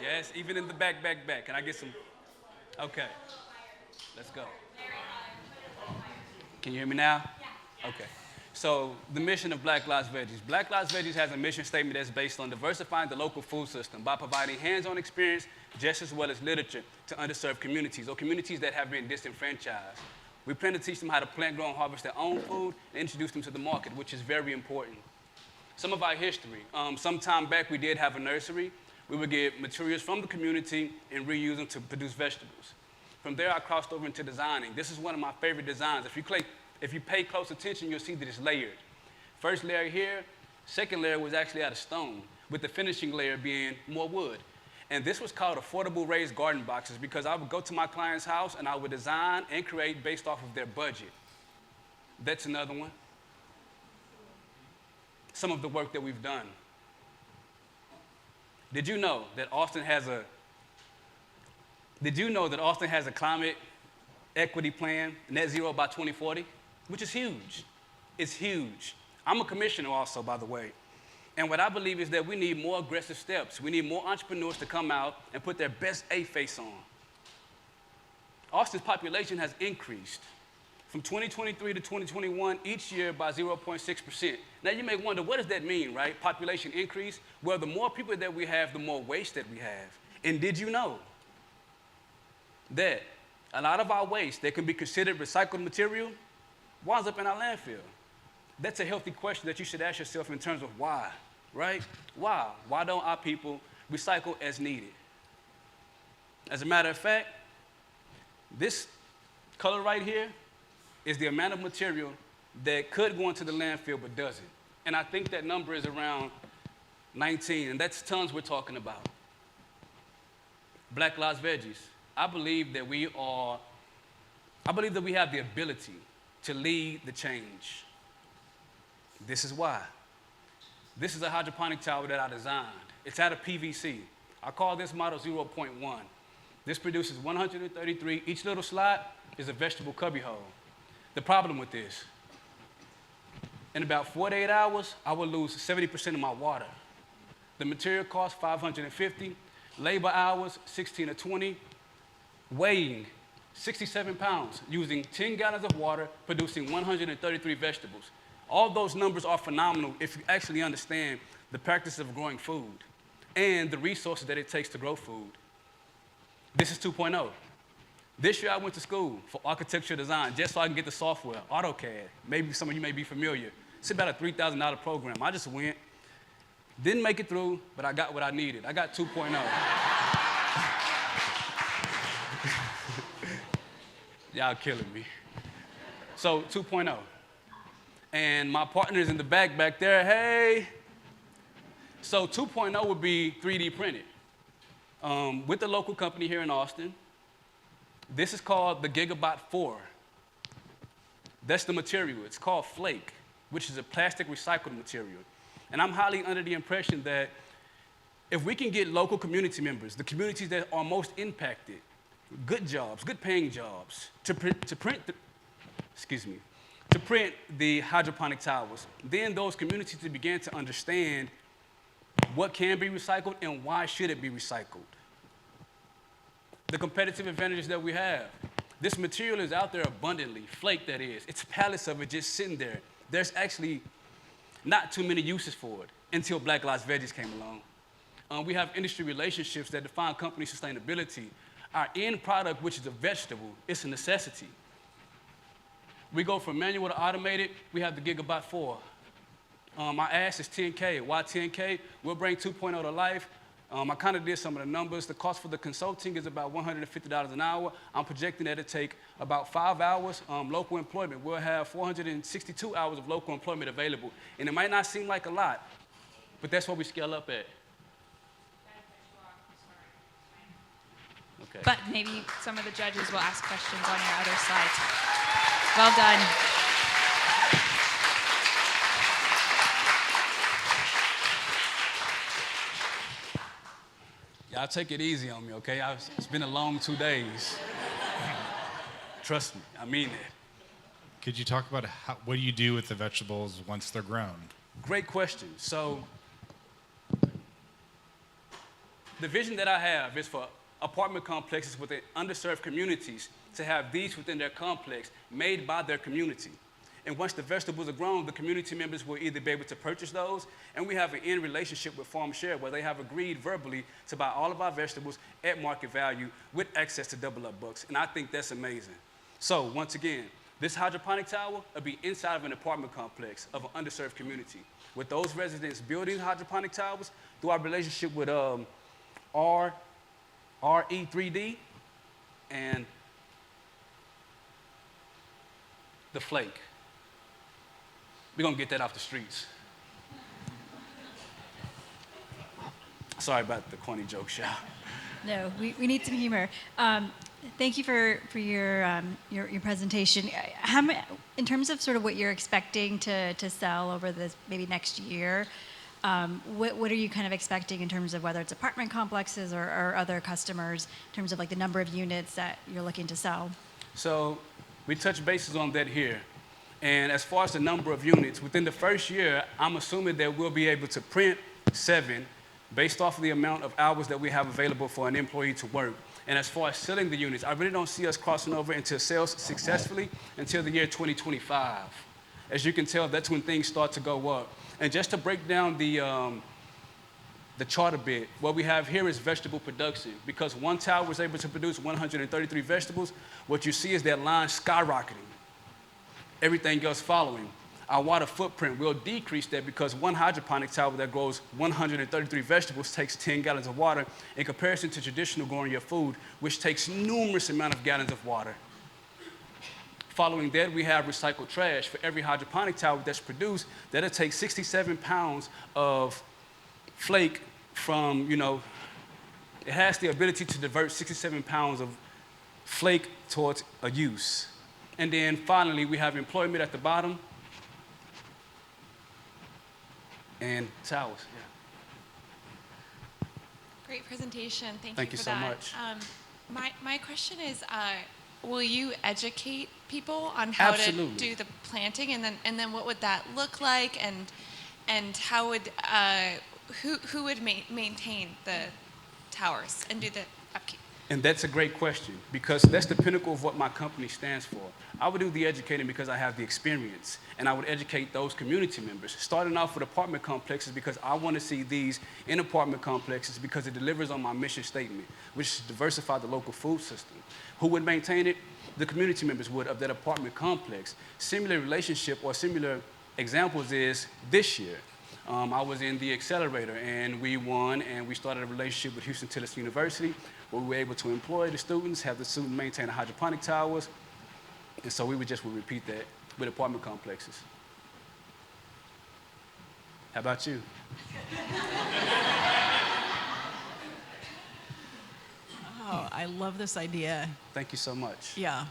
Yes, even in the back. Can I get some? Okay. Let's go. Can you hear me now? Yeah. Okay. So the mission of Black Lives Veggies. Black Lives Veggies has a mission statement that's based on diversifying the local food system by providing hands-on experience just as well as literature to underserved communities or communities that have been disenfranchised. We plan to teach them how to plant, grow, and harvest their own food and introduce them to the market, which is very important. Some of our history. Some time back, we did have a nursery. We would get materials from the community and reuse them to produce vegetables. From there, I crossed over into designing. This is one of my favorite designs. If you pay close attention, you'll see that it's layered. First layer here, second layer was actually out of stone, with the finishing layer being more wood. And this was called affordable raised garden boxes because I would go to my client's house and I would design and create based off of their budget. That's another one. Some of the work that we've done. Did you know that Austin has a climate equity plan, net zero by 2040, which is huge. It's huge. I'm a commissioner also, by the way. And what I believe is that we need more aggressive steps. We need more entrepreneurs to come out and put their best A face on. Austin's population has increased from 2023 to 2021 each year by 0.6%. Now you may wonder, what does that mean, right? Population increase? Well, the more people that we have, the more waste that we have. And did you know that a lot of our waste that can be considered recycled material winds up in our landfill? That's a healthy question that you should ask yourself in terms of why, right? Why? Why don't our people recycle as needed? As a matter of fact, this color right here is the amount of material that could go into the landfill but doesn't. And I think that number is around 19, and that's tons we're talking about. Black Lives Veggies. I believe that we have the ability to lead the change. This is why. This is a hydroponic tower that I designed. It's out of PVC. I call this model 0.1. This produces 133. Each little slot is a vegetable cubbyhole. The problem with this, in about 48 hours, I will lose 70% of my water. The material costs $550, labor hours 16 to 20, weighing 67 pounds, using 10 gallons of water, producing 133 vegetables. All those numbers are phenomenal if you actually understand the practice of growing food and the resources that it takes to grow food. This is 2.0. This year I went to school for architecture design just so I can get the software, AutoCAD. Maybe some of you may be familiar. It's about a $3,000 program. I just went, didn't make it through, but I got what I needed. I got 2.0. Y'all killing me. So 2.0. And my partner's in the back there, hey. So 2.0 would be 3D printed with the local company here in Austin. This is called the Gigabot 4. That's the material. It's called flake, which is a plastic recycled material. And I'm highly under the impression that if we can get local community members, the communities that are most impacted, good jobs, good paying jobs, to print the hydroponic towers, then those communities to begin to understand what can be recycled and why should it be recycled. The competitive advantages that we have. This material is out there abundantly, flake that is. It's pallets of it just sitting there. There's actually not too many uses for it until Black Lives Veggies came along. We have industry relationships that define company sustainability. Our end product, which is a vegetable, it's a necessity. We go from manual to automated. We have the Gigabot 4. My ask is 10K. Why 10K? We'll bring 2.0 to life. I kind of did some of the numbers. The cost for the consulting is about $150 an hour. I'm projecting that it take about 5 hours. Local employment, we'll have 462 hours of local employment available. And it might not seem like a lot, but that's what we scale up at. Okay. But maybe some of the judges will ask questions on your other slides. Well done. Y'all take it easy on me, okay? It's been a long 2 days. Trust me, I mean it. Could you talk about what do you do with the vegetables once they're grown? Great question. So the vision that I have is for apartment complexes within underserved communities to have these within their complex made by their community. And once the vegetables are grown, the community members will either be able to purchase those, and we have an in relationship with Farm Share where they have agreed verbally to buy all of our vegetables at market value with access to double up bucks. And I think that's amazing. So once again, this hydroponic tower will be inside of an apartment complex of an underserved community. With those residents building hydroponic towers through our relationship with RE3D and the Flake. We're gonna get that off the streets. Sorry about the corny joke, y'all. No, we need some humor. Thank you for your presentation. In terms of sort of what you're expecting to sell over this maybe next year, what are you kind of expecting in terms of whether it's apartment complexes or other customers, in terms of like the number of units that you're looking to sell? So we touch bases on that here. And as far as the number of units, within the first year, I'm assuming that we'll be able to print 7 based off of the amount of hours that we have available for an employee to work. And as far as selling the units, I really don't see us crossing over into sales successfully until the year 2025. As you can tell, that's when things start to go up. And just to break down the chart a bit, what we have here is vegetable production. Because one tower was able to produce 133 vegetables, what you see is that line skyrocketing. Everything else following. Our water footprint will decrease that because one hydroponic tower that grows 133 vegetables takes 10 gallons of water in comparison to traditional growing your food, which takes numerous amount of gallons of water. Following that, we have recycled trash. For every hydroponic tower that's produced, that'll take 67 pounds of flake from, it has the ability to divert 67 pounds of flake towards a use. And then finally, we have employment at the bottom and towers. Yeah. Great presentation. Thank Thank you you for so that. much. My question is, will you educate people on how Absolutely. to do the planting, and then what would that look like, and how would who would maintain the towers and do the upkeep? And that's a great question because that's the pinnacle of what my company stands for. I would do the educating because I have the experience, and I would educate those community members, starting off with apartment complexes because I want to see these in apartment complexes because it delivers on my mission statement, which is to diversify the local food system. Who would maintain it? The community members would of that apartment complex. Similar relationship or similar examples is this year. I was in the accelerator and we won and we started a relationship with Houston Tillotson University where we were able to employ the students, have the students maintain the hydroponic towers, and so we would repeat that with apartment complexes. How about you? Oh, I love this idea. Thank you so much. Yeah.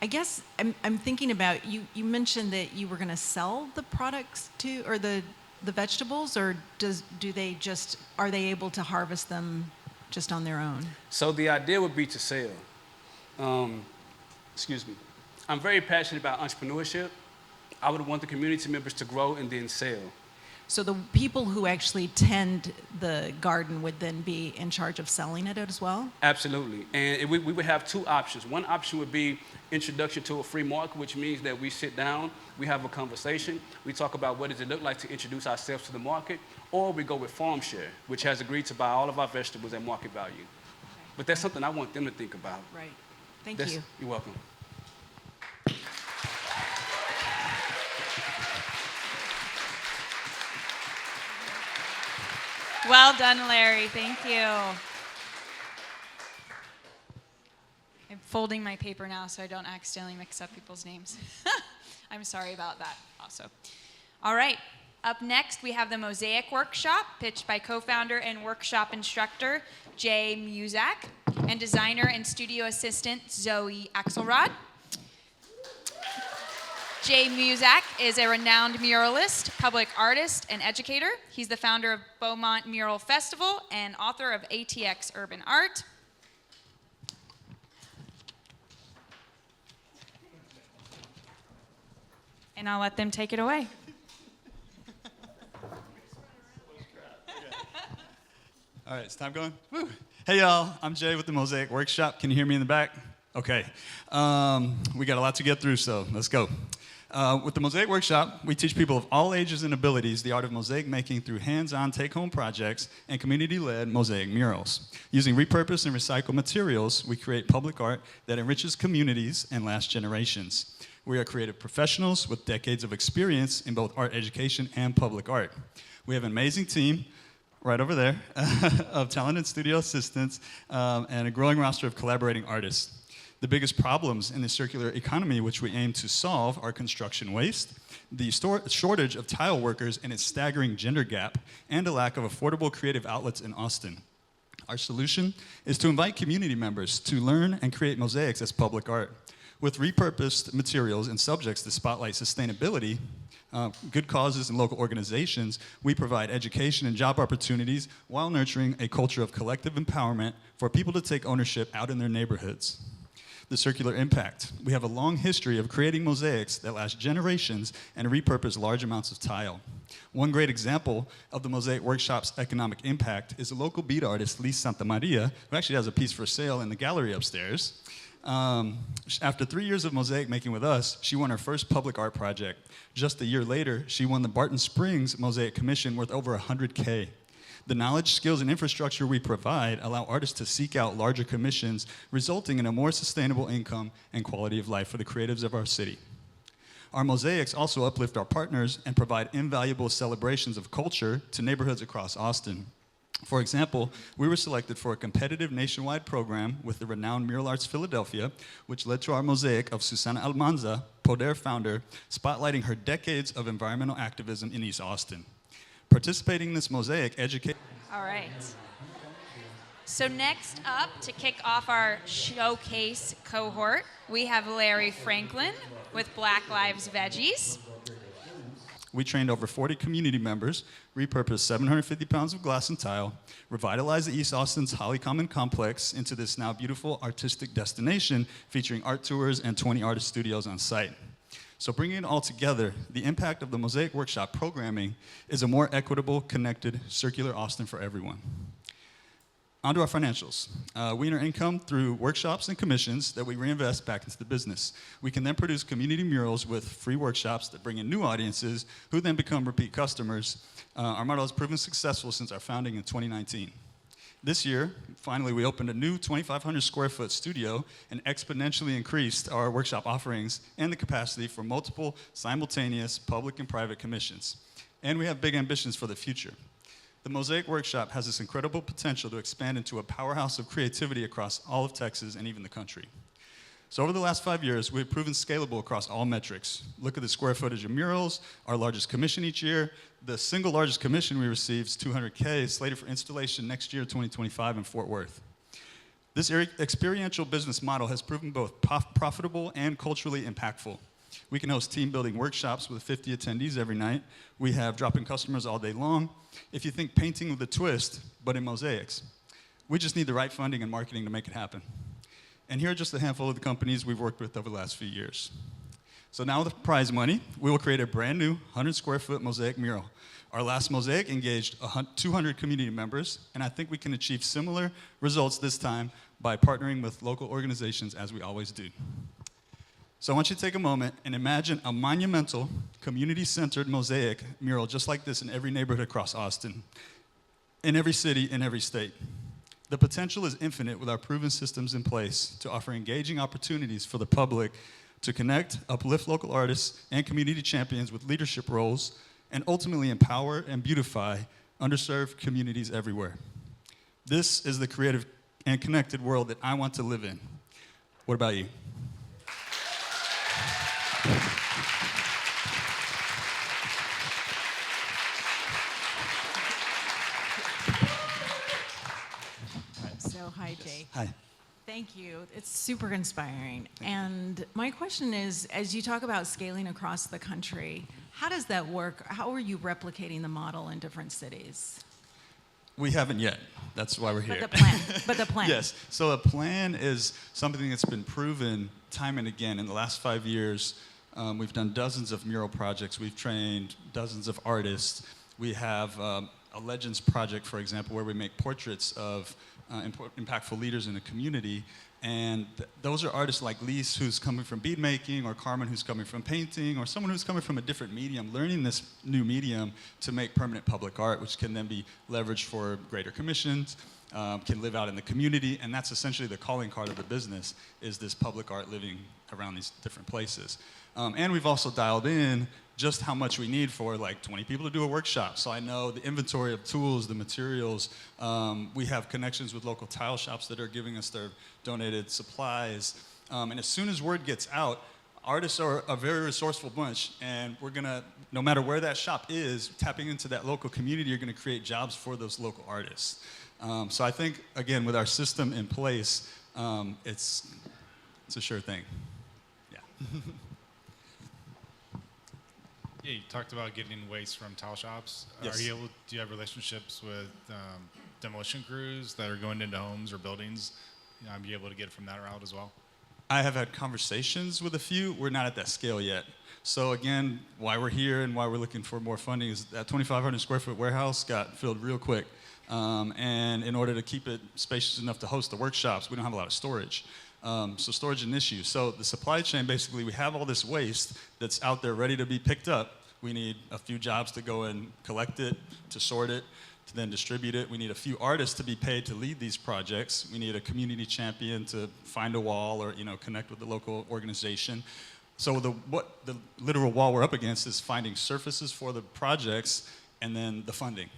I guess I'm thinking about, you mentioned that you were going to sell the products to, or the vegetables, or are they able to harvest them just on their own? So the idea would be to sell. Excuse me. I'm very passionate about entrepreneurship. I would want the community members to grow and then sell. So the people who actually tend the garden would then be in charge of selling it as well? Absolutely. And we would have 2 options. One option would be introduction to a free market, which means that we sit down, we have a conversation, we talk about what does it look like to introduce ourselves to the market, or we go with Farm Share, which has agreed to buy all of our vegetables at market value. Okay. But that's something I want them to think about. Right. Thank you. You're welcome. Well done, Larry. Thank you. I'm folding my paper now so I don't accidentally mix up people's names. I'm sorry about that also. All right. Up next, we have the Mosaic Workshop, pitched by co-founder and workshop instructor Jay Muzak and designer and studio assistant Zoe Axelrod. Jay Muzak is a renowned muralist, public artist, and educator. He's the founder of Beaumont Mural Festival and author of ATX Urban Art. And I'll let them take it away. All right, is time going? Woo. Hey, y'all. I'm Jay with the Mosaic Workshop. Can you hear me in the back? Okay. We got a lot to get through, so let's go. With the Mosaic Workshop, we teach people of all ages and abilities the art of mosaic making through hands-on take-home projects and community-led mosaic murals. Using repurposed and recycled materials, we create public art that enriches communities and lasts generations. We are creative professionals with decades of experience in both art education and public art. We have an amazing team right over there of talented studio assistants and a growing roster of collaborating artists. The biggest problems in the circular economy which we aim to solve are construction waste, the shortage of tile workers and its staggering gender gap, and a lack of affordable creative outlets in Austin. Our solution is to invite community members to learn and create mosaics as public art. With repurposed materials and subjects to spotlight sustainability, good causes, and local organizations, we provide education and job opportunities while nurturing a culture of collective empowerment for people to take ownership out in their neighborhoods. The circular impact. We have a long history of creating mosaics that last generations and repurpose large amounts of tile. One great example of the Mosaic Workshop's economic impact is a local bead artist, Liz Santamaria, who actually has a piece for sale in the gallery upstairs. After 3 years of mosaic making with us, she won her first public art project. Just a year later, she won the Barton Springs Mosaic Commission worth over $100K. The knowledge, skills, and infrastructure we provide allow artists to seek out larger commissions, resulting in a more sustainable income and quality of life for the creatives of our city. Our mosaics also uplift our partners and provide invaluable celebrations of culture to neighborhoods across Austin. For example, we were selected for a competitive nationwide program with the renowned Mural Arts Philadelphia, which led to our mosaic of Susana Almanza, Poder founder, spotlighting her decades of environmental activism in East Austin. Participating in this mosaic educate. All right. So next up, to kick off our showcase cohort, we have Larry Franklin with Black Lives Veggies. We trained over 40 community members, repurposed 750 pounds of glass and tile, revitalized the East Austin's Holly Common complex into this now beautiful artistic destination featuring art tours and 20 artist studios on site. So bringing it all together, the impact of the Mosaic Workshop programming is a more equitable, connected, circular Austin for everyone. On to our financials. We earn income through workshops and commissions that we reinvest back into the business. We can then produce community murals with free workshops that bring in new audiences who then become repeat customers. Our model has proven successful since our founding in 2019. This year, finally, we opened a new 2,500 square foot studio and exponentially increased our workshop offerings and the capacity for multiple simultaneous public and private commissions. And we have big ambitions for the future. The Mosaic Workshop has this incredible potential to expand into a powerhouse of creativity across all of Texas and even the country. So over the last 5 years, we've proven scalable across all metrics. Look at the square footage of murals, our largest commission each year. The single largest commission we received is $200K, slated for installation next year, 2025, in Fort Worth. This experiential business model has proven both profitable and culturally impactful. We can host team-building workshops with 50 attendees every night. We have drop-in customers all day long. If you think painting with a twist, but in mosaics, we just need the right funding and marketing to make it happen. And here are just a handful of the companies we've worked with over the last few years. So now with prize money, we will create a brand new 100 square foot mosaic mural. Our last mosaic engaged 200 community members, and I think we can achieve similar results this time by partnering with local organizations as we always do. So I want you to take a moment and imagine a monumental, community-centered mosaic mural just like this in every neighborhood across Austin, in every city, in every state. The potential is infinite with our proven systems in place to offer engaging opportunities for the public to connect, uplift local artists and community champions with leadership roles, and ultimately empower and beautify underserved communities everywhere. This is the creative and connected world that I want to live in. What about you? So, hi, Jay. Hi. Thank you. It's super inspiring. And my question is, as you talk about scaling across the country, how does that work? How are you replicating the model in different cities? We haven't yet. That's why we're here. But the plan. Yes. So a plan is something that's been proven time and again. In the last 5 years, we've done dozens of mural projects. We've trained dozens of artists. We have a Legends project, for example, where we make portraits of impactful leaders in the community. And those are artists like Lise, who's coming from bead making, or Carmen, who's coming from painting, or someone who's coming from a different medium, learning this new medium to make permanent public art, which can then be leveraged for greater commissions, can live out in the community, and that's essentially the calling card of the business, is this public art living around these different places. And we've also dialed in just how much we need for like 20 people to do a workshop. So I know the inventory of tools, the materials. We have connections with local tile shops that are giving us their donated supplies. And as soon as word gets out, artists are a very resourceful bunch, and we're gonna, no matter where that shop is, tapping into that local community, you're gonna create jobs for those local artists. So I think, again, with our system in place, it's a sure thing. Yeah. Yeah, you talked about getting waste from tile shops. Yes. Do you have relationships with demolition crews that are going into homes or buildings? Be able to get it from that route as well? I have had conversations with a few. We're not at that scale yet. So again, why we're here and why we're looking for more funding is that 2,500 square foot warehouse got filled real quick. And in order to keep it spacious enough to host the workshops, we don't have a lot of storage. So storage is an issue. So the supply chain, basically, we have all this waste that's out there ready to be picked up. We need a few jobs to go and collect it, to sort it, to then distribute it. We need a few artists to be paid to lead these projects. We need a community champion to find a wall or connect with the local organization. So what the literal wall we're up against is finding surfaces for the projects and then the funding.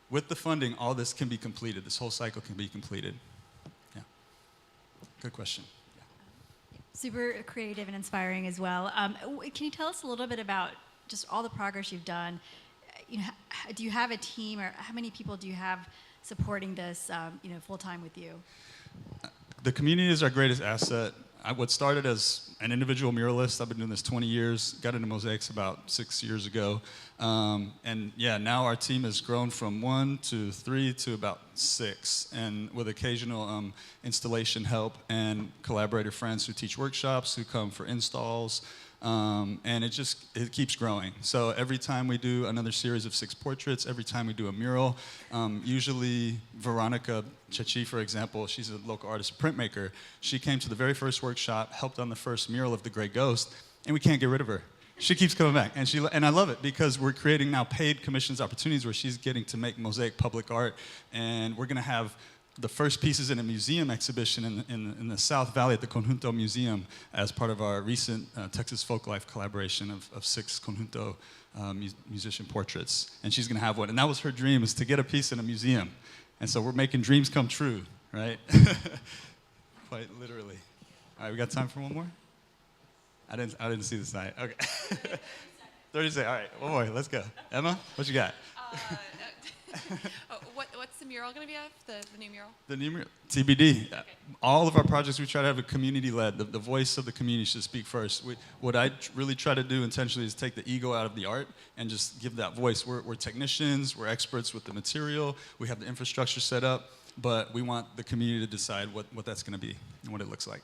With the funding, all this can be completed. This whole cycle can be completed. Yeah. Good question. Super creative and inspiring as well. Can you tell us a little bit about just all the progress you've done? Do you have a team, or how many people do you have supporting this, full time with you? The community is our greatest asset. What started as an individual muralist, I've been doing this 20 years, got into mosaics about 6 years ago. And yeah, now our team has grown from 1 to 3 to about 6, and with occasional installation help and collaborator friends who teach workshops, who come for installs. And it keeps growing. So every time we do another series of 6 portraits, every time we do a mural, usually Veronica Chachi, for example, she's a local artist, printmaker. She came to the very first workshop, helped on the first mural of the Gray Ghost, and we can't get rid of her. She keeps coming back, and I love it because we're creating now paid commissions opportunities where she's getting to make mosaic public art, and we're going to have the first pieces in a museum exhibition in the South Valley at the Conjunto Museum as part of our recent Texas Folklife collaboration of 6 Conjunto musician portraits. And she's going to have one. And that was her dream, is to get a piece in a museum. And so we're making dreams come true, right? Quite literally. All right, we got time for one more? I didn't see the sign. Okay. 30 seconds. All right, one more. Let's go. Emma, what you got? What's the mural going to be of, the new mural? The new mural, TBD. Okay. All of our projects, we try to have a community-led. The voice of the community should speak first. What I really try to do intentionally is take the ego out of the art and just give that voice. We're technicians. We're experts with the material. We have the infrastructure set up, but we want the community to decide what that's going to be and what it looks like.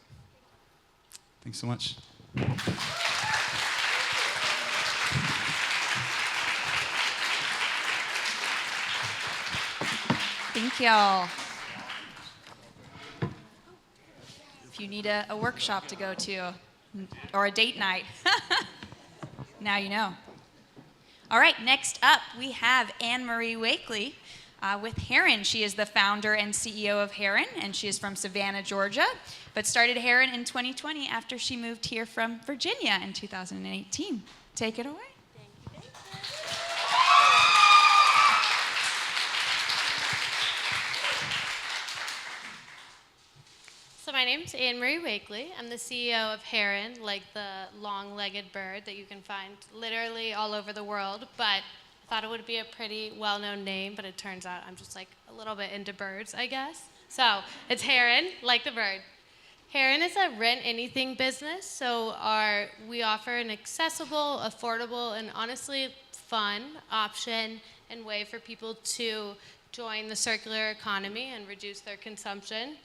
Thanks so much. Thank y'all. If you need a workshop to go to or a date night, now you know. All right, next up we have Anne-Marie Wakely with Heron. She is the founder and CEO of Heron, and she is from Savannah, Georgia, but started Heron in 2020 after she moved here from Virginia in 2018. Take it away. So my name's Anne-Marie Wakely. I'm the CEO of Heron, like the long-legged bird that you can find literally all over the world, but I thought it would be a pretty well-known name, but it turns out I'm just like a little bit into birds, I guess. So it's Heron, like the bird. Heron is a rent anything business, so we offer an accessible, affordable, and honestly fun option and way for people to join the circular economy and reduce their consumption.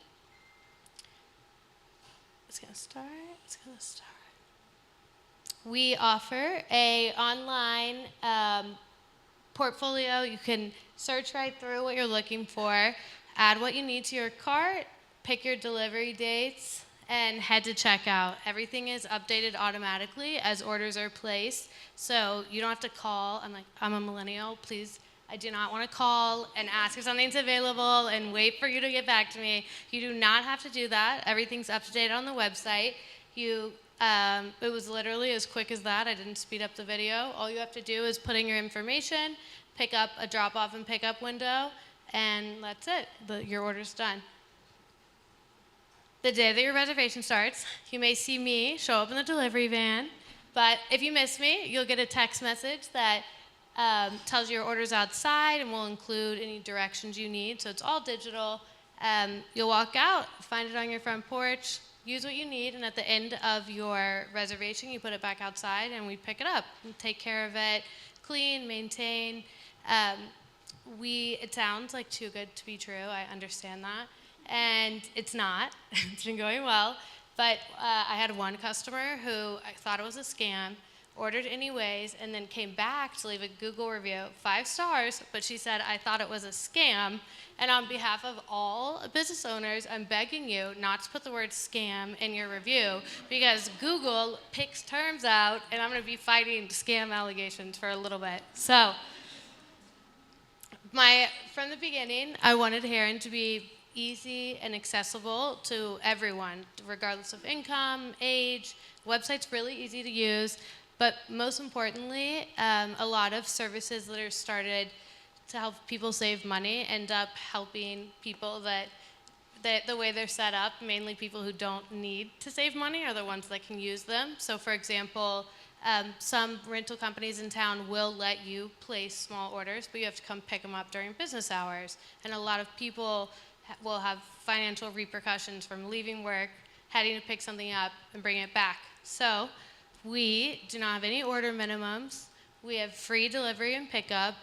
It's gonna start. We offer a online portfolio. You can search right through what you're looking for, add what you need to your cart, pick your delivery dates, and head to checkout. Everything is updated automatically as orders are placed, so you don't have to call. I'm a millennial, please. I do not want to call and ask if something's available and wait for you to get back to me. You do not have to do that. Everything's up to date on the website. It was literally as quick as that. I didn't speed up the video. All you have to do is put in your information, pick up a drop-off and pick-up window, and that's it. Your order's done. The day that your reservation starts, you may see me show up in the delivery van, but if you miss me, you'll get a text message that tells you your order's outside and will include any directions you need, so it's all digital. You'll walk out, find it on your front porch, use what you need, and at the end of your reservation, you put it back outside and we pick it up and take care of it, clean, maintain. It sounds like too good to be true, I understand that, and it's not. It's been going well, but I had one customer who I thought it was a scam, ordered anyways, and then came back to leave a Google review, 5 stars, but she said, I thought it was a scam, and on behalf of all business owners, I'm begging you not to put the word scam in your review, because Google picks terms out, and I'm gonna be fighting scam allegations for a little bit. So, from the beginning, I wanted Heron to be easy and accessible to everyone, regardless of income, age. Website's really easy to use. But most importantly, a lot of services that are started to help people save money end up helping people that the way they're set up, mainly people who don't need to save money are the ones that can use them. So for example, some rental companies in town will let you place small orders, but you have to come pick them up during business hours. And a lot of people will have financial repercussions from leaving work, heading to pick something up, and bring it back. So we do not have any order minimums. We have free delivery and pickup.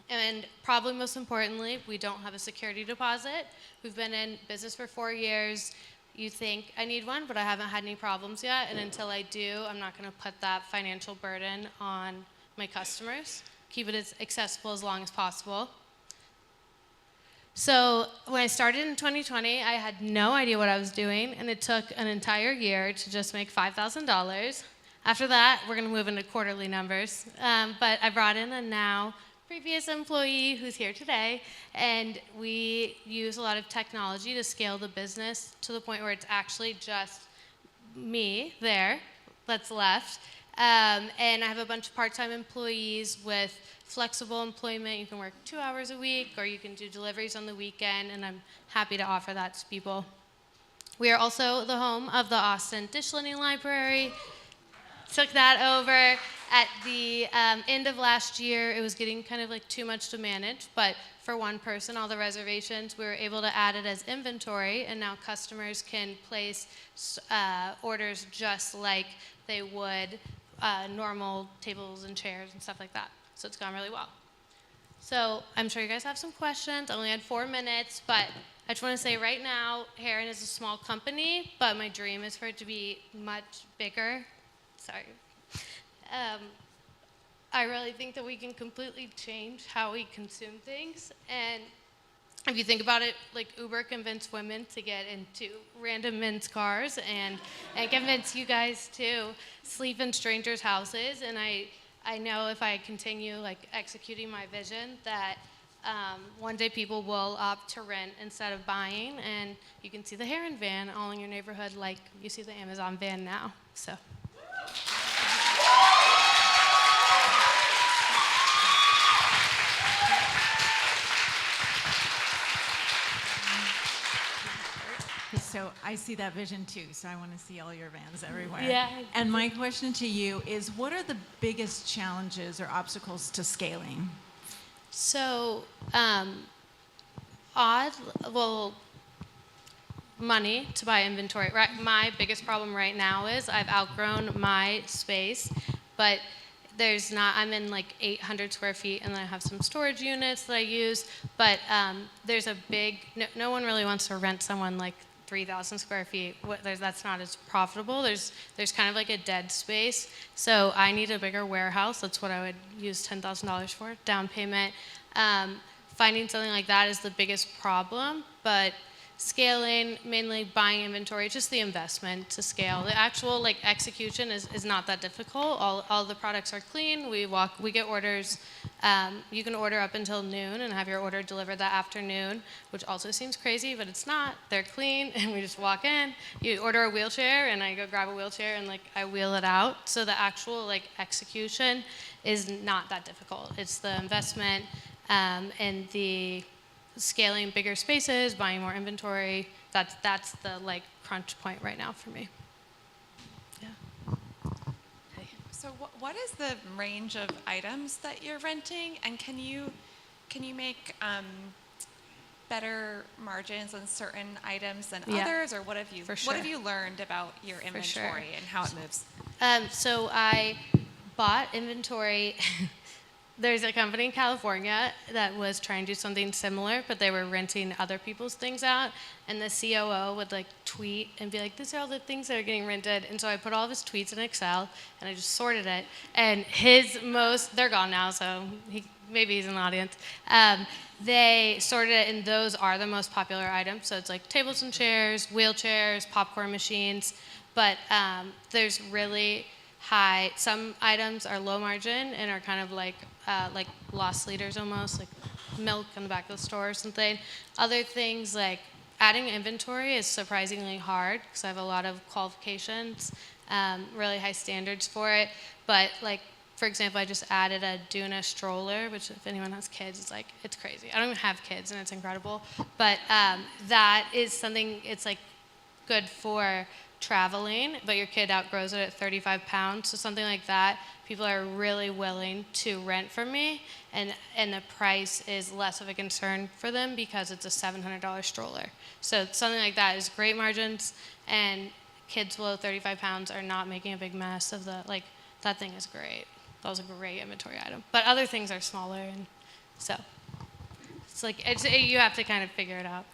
And probably most importantly, we don't have a security deposit. We've been in business for 4 years. You think I need one, but I haven't had any problems yet. And until I do, I'm not going to put that financial burden on my customers. Keep it as accessible as long as possible. So when I started in 2020, I had no idea what I was doing, and it took an entire year to just make $5,000. After that, we're going to move into quarterly numbers. But I brought in a now previous employee who's here today, and we use a lot of technology to scale the business to the point where it's actually just me there that's left. And I have a bunch of part-time employees with flexible employment. You can work 2 hours a week, or you can do deliveries on the weekend, and I'm happy to offer that to people. We are also the home of the Austin Dish Lending Library. Took that over at the end of last year. It was getting kind of like too much to manage, but for one person, all the reservations, we were able to add it as inventory, and now customers can place orders just like they would normal tables and chairs and stuff like that. So it's gone really well. So I'm sure you guys have some questions. I only had 4 minutes, but I just want to say right now, Heron is a small company, but my dream is for it to be much bigger. Sorry. I really think that we can completely change how we consume things. And if you think about it, like Uber convinced women to get into random men's cars and convince you guys to sleep in strangers' houses. And I know if I continue like executing my vision that one day people will opt to rent instead of buying. And you can see the Heron van all in your neighborhood like you see the Amazon van now. So. So I see that vision too, so I want to see all your vans everywhere. Yeah. And my question to you is, what are the biggest challenges or obstacles to scaling? So, money to buy inventory. Right, my biggest problem right now is I've outgrown my space, but I'm in like 800 square feet, and then I have some storage units that I use, but there's a big, no one really wants to rent someone like 3,000 square feet. That's not as profitable. There's kind of like a dead space. So I need a bigger warehouse. That's what I would use $10,000 for, down payment. Finding something like that is the biggest problem, but scaling, mainly buying inventory, just the investment to scale. The actual like execution is not that difficult. All the products are clean. We get orders. You can order up until noon and have your order delivered that afternoon, which also seems crazy, but it's not. They're clean, and we just walk in. You order a wheelchair, and I go grab a wheelchair, and like I wheel it out. So the actual like execution is not that difficult. It's the investment and the scaling bigger spaces, buying more inventory. That's the like crunch point right now for me. Yeah. So what is the range of items that you're renting, and can you make better margins on certain items than others, or what have you learned about your inventory and how it moves? So I bought inventory. There's a company in California that was trying to do something similar, but they were renting other people's things out, and the COO would like tweet and be like, these are all the things that are getting rented. And so I put all of his tweets in Excel, and I just sorted it. And they're gone now, so maybe he's in the audience. They sorted it, and those are the most popular items. So it's like tables and chairs, wheelchairs, popcorn machines, but there's really high. Some items are low margin and are kind of like loss leaders almost, like milk in the back of the store or something. Other things like adding inventory is surprisingly hard because I have a lot of qualifications, really high standards for it. But like, for example, I just added a Duna stroller, which if anyone has kids, it's crazy. I don't even have kids, and it's incredible. But that is something, it's like good for traveling, but your kid outgrows it at 35 pounds. So something like that, people are really willing to rent from me, and the price is less of a concern for them because it's a $700 stroller. So something like that is great margins, and kids below 35 pounds are not making a big mess of that thing is great. That was a great inventory item. But other things are smaller, and so you have to kind of figure it out.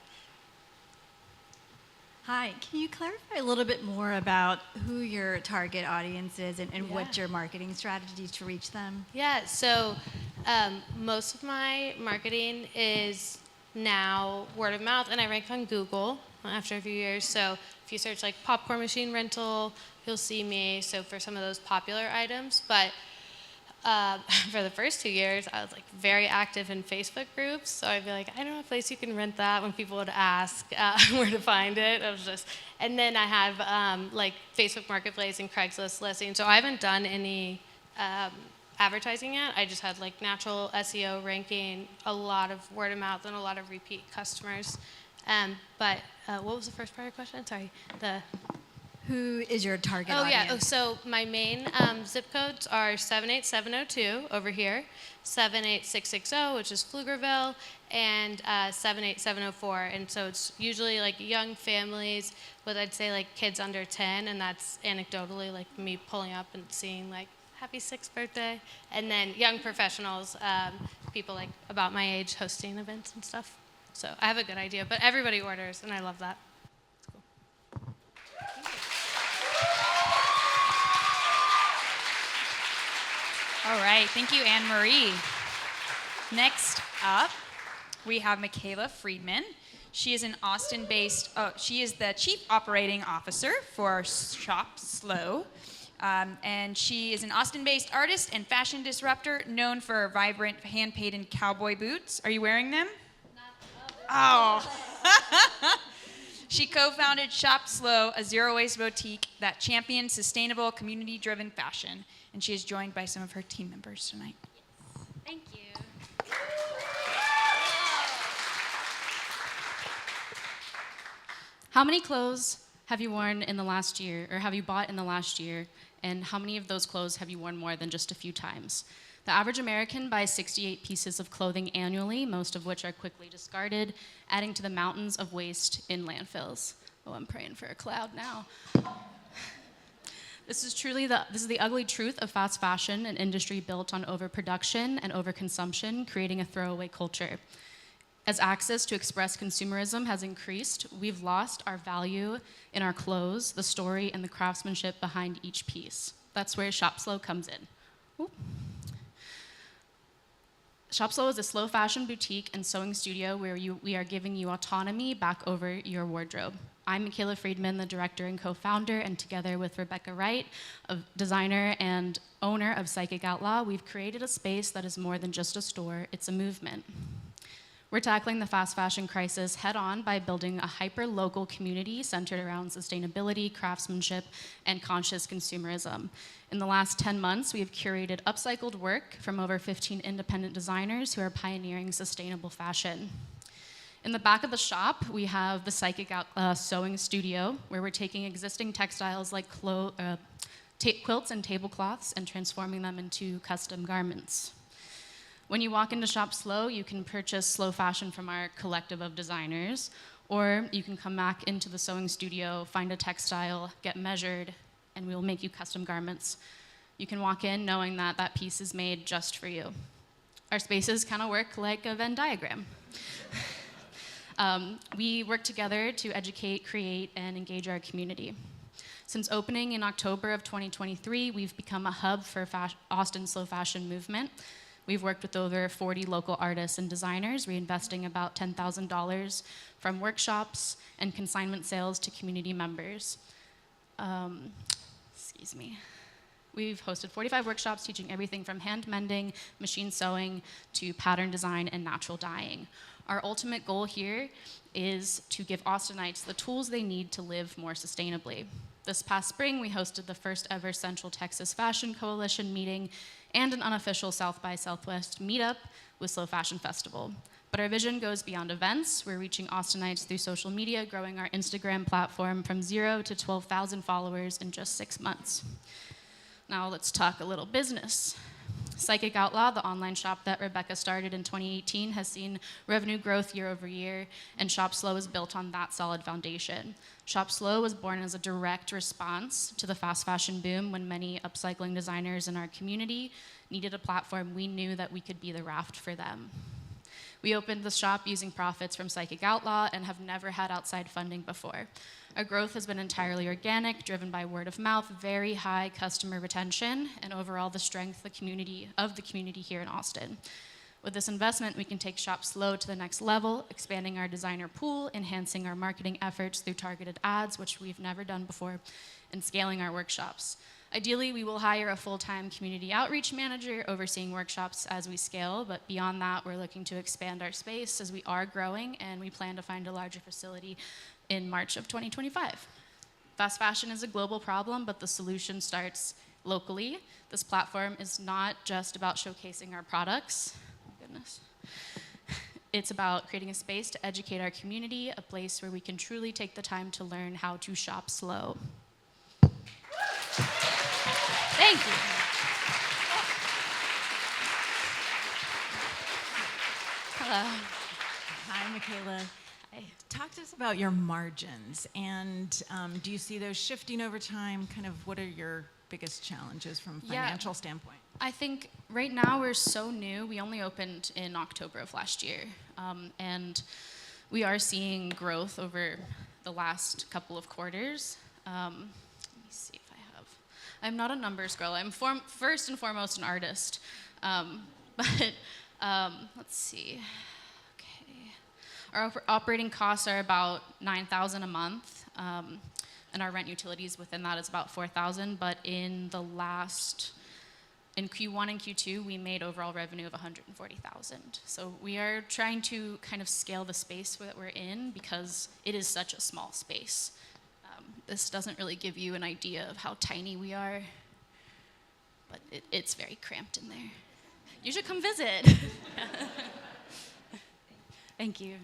Hi, can you clarify a little bit more about who your target audience is and what your marketing strategy to reach them? Yeah, so most of my marketing is now word of mouth, and I rank on Google after a few years. So if you search like popcorn machine rental, you'll see me. So for some of those popular items, but for the first 2 years, I was like very active in Facebook groups. So I'd be like, I don't know a place you can rent that, when people would ask where to find it. And then I have like Facebook Marketplace and Craigslist listings. So I haven't done any advertising yet. I just had like natural SEO ranking, a lot of word of mouth, and a lot of repeat customers. But what was the first part of your question? Sorry. Who is your target audience? Oh, so my main zip codes are 78702 over here, 78660, which is Pflugerville, and 78704. And so it's usually like young families with, I'd say, like kids under 10, and that's anecdotally like me pulling up and seeing like happy 6th birthday. And then young professionals, people like about my age hosting events and stuff. So I have a good idea, but everybody orders, and I love that. All right, thank you, Anne-Marie. Next up, we have Michaela Friedman. She is an Austin-based, she is the Chief Operating Officer for Shop Slow. And she is an Austin-based artist and fashion disruptor known for her vibrant hand-painted cowboy boots. Are you wearing them? Oh. She co-founded Shop Slow, a zero-waste boutique that champions sustainable, community-driven fashion. And she is joined by some of her team members tonight. Yes. Thank you. How many clothes have you worn in the last year, or have you bought in the last year? And how many of those clothes have you worn more than just a few times? The average American buys 68 pieces of clothing annually, most of which are quickly discarded, adding to the mountains of waste in landfills. Oh, I'm praying for a cloud now. This is the ugly truth of fast fashion, an industry built on overproduction and overconsumption, creating a throwaway culture. As access to express consumerism has increased, we've lost our value in our clothes, the story, and the craftsmanship behind each piece. That's where Shop Slow comes in. Ooh. Shop Slow is a slow fashion boutique and sewing studio where we are giving you autonomy back over your wardrobe. I'm Michaela Friedman, the director and co-founder, and together with Rebecca Wright, a designer and owner of Psychic Outlaw, we've created a space that is more than just a store, it's a movement. We're tackling the fast fashion crisis head on by building a hyper-local community centered around sustainability, craftsmanship, and conscious consumerism. In the last 10 months, we have curated upcycled work from over 15 independent designers who are pioneering sustainable fashion. In the back of the shop, we have the Psychic Sewing Studio, where we're taking existing textiles like quilts and tablecloths and transforming them into custom garments. When you walk into Shop Slow, you can purchase slow fashion from our collective of designers, or you can come back into the sewing studio, find a textile, get measured, and we'll make you custom garments. You can walk in knowing that that piece is made just for you. Our spaces kind of work like a Venn diagram. We work together to educate, create, and engage our community. Since opening in October of 2023, we've become a hub for Austin's slow fashion movement. We've worked with over 40 local artists and designers, reinvesting about $10,000 from workshops and consignment sales to community members. We've hosted 45 workshops teaching everything from hand mending, machine sewing, to pattern design and natural dyeing. Our ultimate goal here is to give Austinites the tools they need to live more sustainably. This past spring, we hosted the first ever Central Texas Fashion Coalition meeting and an unofficial South by Southwest meetup with Slow Fashion Festival. But our vision goes beyond events. We're reaching Austinites through social media, growing our Instagram platform from 0 to 12,000 followers in just 6 months. Now let's talk a little business. Psychic Outlaw, the online shop that Rebecca started in 2018, has seen revenue growth year over year, and Shop Slow is built on that solid foundation. Shop Slow was born as a direct response to the fast fashion boom when many upcycling designers in our community needed a platform. We knew that we could be the raft for them. We opened the shop using profits from Psychic Outlaw and have never had outside funding before. Our growth has been entirely organic, driven by word of mouth, very high customer retention, and overall the strength of the community here in Austin. With this investment, we can take Shop Slow to the next level, expanding our designer pool, enhancing our marketing efforts through targeted ads, which we've never done before, and scaling our workshops. Ideally, we will hire a full-time community outreach manager overseeing workshops as we scale, but beyond that, we're looking to expand our space as we are growing, and we plan to find a larger facility in March of 2025. Fast fashion is a global problem, but the solution starts locally. This platform is not just about showcasing our products. Oh, goodness. It's about creating a space to educate our community, a place where we can truly take the time to learn how to shop slow. Thank you. Hello. Hi, Michaela. Hi. Talk to us about your margins, and do you see those shifting over time? Kind of what are your biggest challenges from a financial standpoint? I think right now we're so new. We only opened in October of last year, and we are seeing growth over the last couple of quarters. Let me see if I have. I'm not a numbers girl. I'm first and foremost an artist, but let's see. Our operating costs are about $9,000 a month, and our rent utilities within that is about $4,000. But in Q1 and Q2, we made overall revenue of $140,000. So we are trying to kind of scale the space that we're in because it is such a small space. This doesn't really give you an idea of how tiny we are, but it's very cramped in there. You should come visit. Thank you.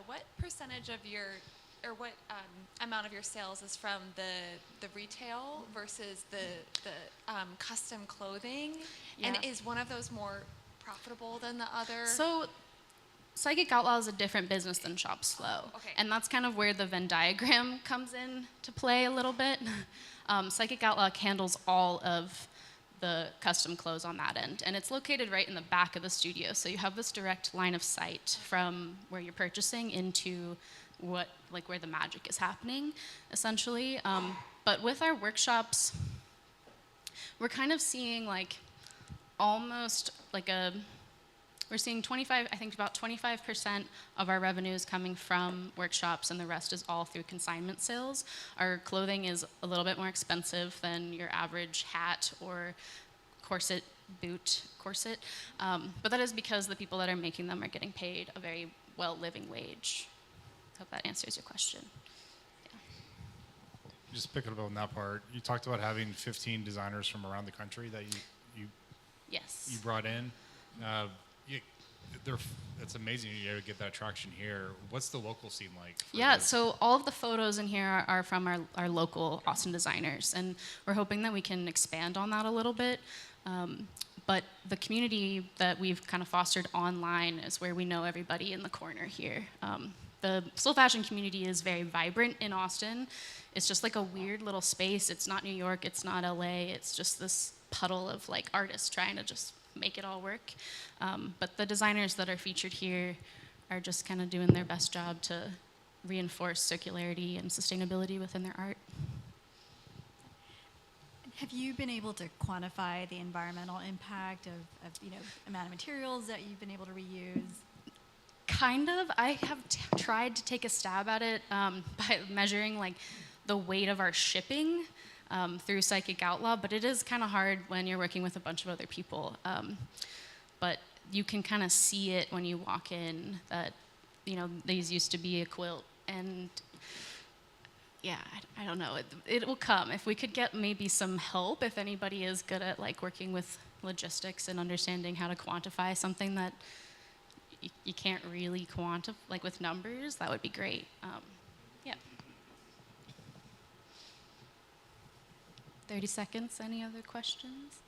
What percentage of or what amount of your sales is from the retail versus the custom clothing? Yeah. And is one of those more profitable than the other? So Psychic Outlaw is a different business than Shop Slow. Okay. And that's kind of where the Venn diagram comes in to play a little bit. Psychic Outlaw handles all of the custom clothes on that end. And it's located right in the back of the studio. So you have this direct line of sight from where you're purchasing into where the magic is happening, essentially. But with our workshops, we're kind of seeing we're seeing about 25% of our revenue is coming from workshops, and the rest is all through consignment sales. Our clothing is a little bit more expensive than your average hat or corset, but that is because the people that are making them are getting paid a very well living wage. Hope that answers your question. Just picking up on that part, you talked about having 15 designers from around the country that you Yes. brought in. That's amazing you're able to get that traction here. What's the local scene like? Yeah, so all of the photos in here are from our local Austin designers, and we're hoping that we can expand on that a little bit. But the community that we've kind of fostered online is where we know everybody in the corner here. The slow fashion community is very vibrant in Austin. It's just like a weird little space. It's not New York, it's not LA, it's just this puddle of artists trying to just make it all work. But the designers that are featured here are just kind of doing their best job to reinforce circularity and sustainability within their art. Have you been able to quantify the environmental impact of amount of materials that you've been able to reuse? Kind of. I have tried to take a stab at it by measuring the weight of our shipping through Psychic Outlaw, but it is kind of hard when you're working with a bunch of other people. But you can kind of see it when you walk in that, these used to be a quilt, and yeah, I don't know. It will come. If we could get maybe some help, if anybody is good at working with logistics and understanding how to quantify something that you can't really quantify, with numbers, that would be great. Yeah. 30 seconds. Any other questions?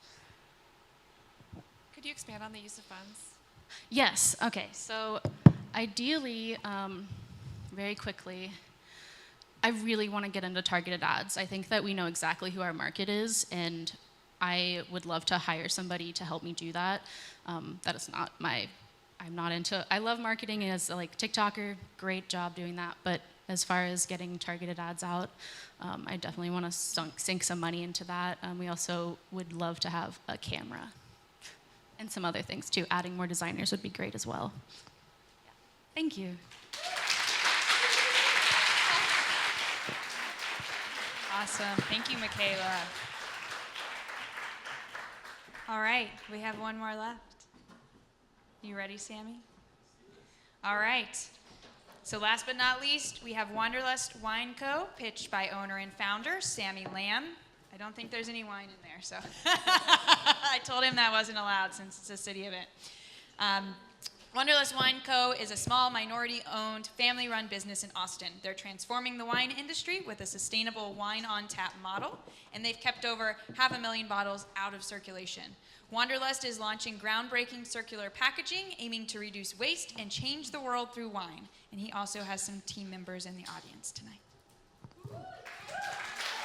Could you expand on the use of funds? Yes. Okay. So ideally, very quickly, I really want to get into targeted ads. I think that we know exactly who our market is, and I would love to hire somebody to help me do that. That is not I'm not into, I love marketing as a TikToker, great job doing that, but as far as getting targeted ads out, I definitely want to sink some money into that. We also would love to have a camera and some other things too. Adding more designers would be great as well. Yeah. Thank you. Awesome. Thank you, Michaela. All right, we have one more left. You ready, Sammy? All right. So last but not least, we have Wanderlust Wine Co., pitched by owner and founder, Sammy Lamb. I don't think there's any wine in there, so I told him that wasn't allowed since it's a city event. Wanderlust Wine Co. is a small, minority-owned, family-run business in Austin. They're transforming the wine industry with a sustainable wine-on-tap model, and they've kept over 500,000 bottles out of circulation. Wanderlust is launching groundbreaking circular packaging, aiming to reduce waste and change the world through wine. And he also has some team members in the audience tonight.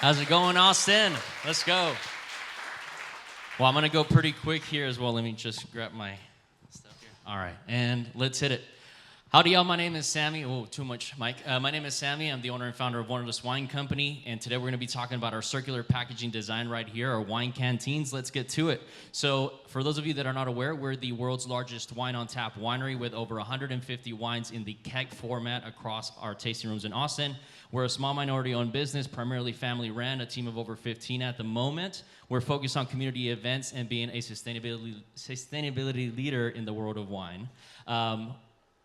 How's it going, Austin? Let's go. Well, I'm going to go pretty quick here as well. Let me just grab my stuff here. All right, and let's hit it. Howdy, y'all. My name is Sammy. Oh, too much, Mike. My name is Sammy. I'm the owner and founder of Wanderlust Wine Company, and today we're going to be talking about our circular packaging design right here, our wine canteens. Let's get to it. So, for those of you that are not aware, we're the world's largest wine-on-tap winery with over 150 wines in the keg format across our tasting rooms in Austin. We're a small minority-owned business, primarily family-ran, a team of over 15 at the moment. We're focused on community events and being a sustainability leader in the world of wine.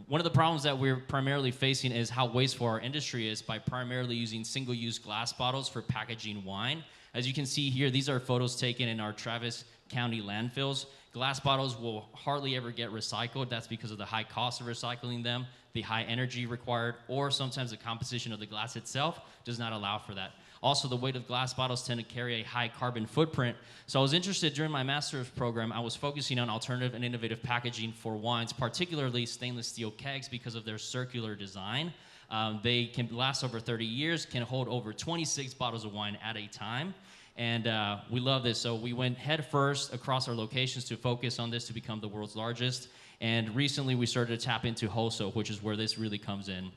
One of the problems that we're primarily facing is how wasteful our industry is by primarily using single-use glass bottles for packaging wine. As you can see here, these are photos taken in our Travis County landfills. Glass bottles will hardly ever get recycled. That's because of the high cost of recycling them, the high energy required, or sometimes the composition of the glass itself does not allow for that. Also, the weight of glass bottles tend to carry a high carbon footprint. So I was interested during my master's program, I was focusing on alternative and innovative packaging for wines, particularly stainless steel kegs because of their circular design. They can last over 30 years, can hold over 26 bottles of wine at a time. And we love this. So we went head first across our locations to focus on this to become the world's largest. And recently we started to tap into wholesale, which is where this really comes in.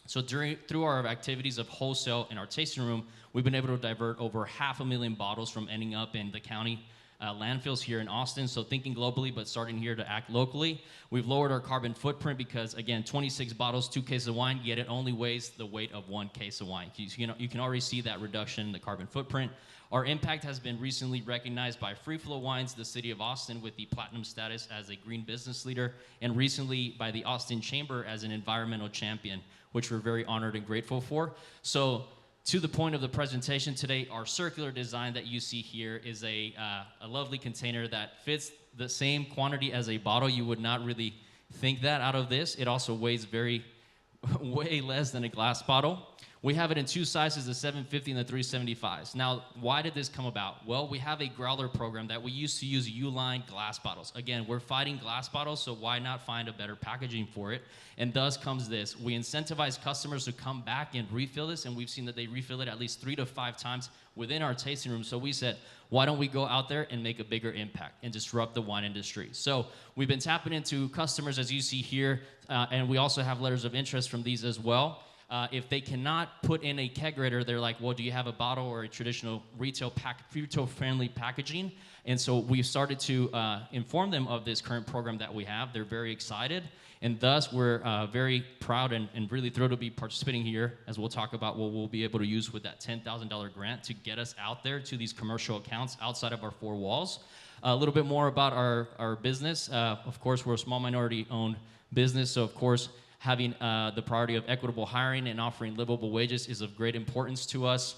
So through our activities of wholesale in our tasting room, we've been able to divert over 500,000 bottles from ending up in the county landfills here in Austin. So thinking globally, but starting here to act locally. We've lowered our carbon footprint because, again, 26 bottles, 2 cases of wine, yet it only weighs the weight of 1 case of wine. You can already see that reduction in the carbon footprint. Our impact has been recently recognized by Free Flow Wines, the city of Austin, with the platinum status as a green business leader, and recently by the Austin Chamber as an environmental champion, which we're very honored and grateful for. So to the point of the presentation today, our circular design that you see here is a lovely container that fits the same quantity as a bottle. You would not really think that out of this. It also weighs way less than a glass bottle. We have it in 2 sizes, the 750 and the 375s. Now, why did this come about? Well, we have a growler program that we used to use U-line glass bottles. Again, we're fighting glass bottles, so why not find a better packaging for it? And thus comes this. We incentivize customers to come back and refill this, and we've seen that they refill it at least 3 to 5 times within our tasting room. So we said, why don't we go out there and make a bigger impact and disrupt the wine industry? So we've been tapping into customers, as you see here, and we also have letters of interest from these as well. If they cannot put in a kegerator, they're like, well, do you have a bottle or a traditional retail-friendly packaging? And so we've started to inform them of this current program that we have. They're very excited. And thus, we're very proud and really thrilled to be participating here, as we'll talk about what we'll be able to use with that $10,000 grant to get us out there to these commercial accounts outside of our 4 walls. A little bit more about our business. Of course, we're a small minority-owned business, so of course, having the priority of equitable hiring and offering livable wages is of great importance to us.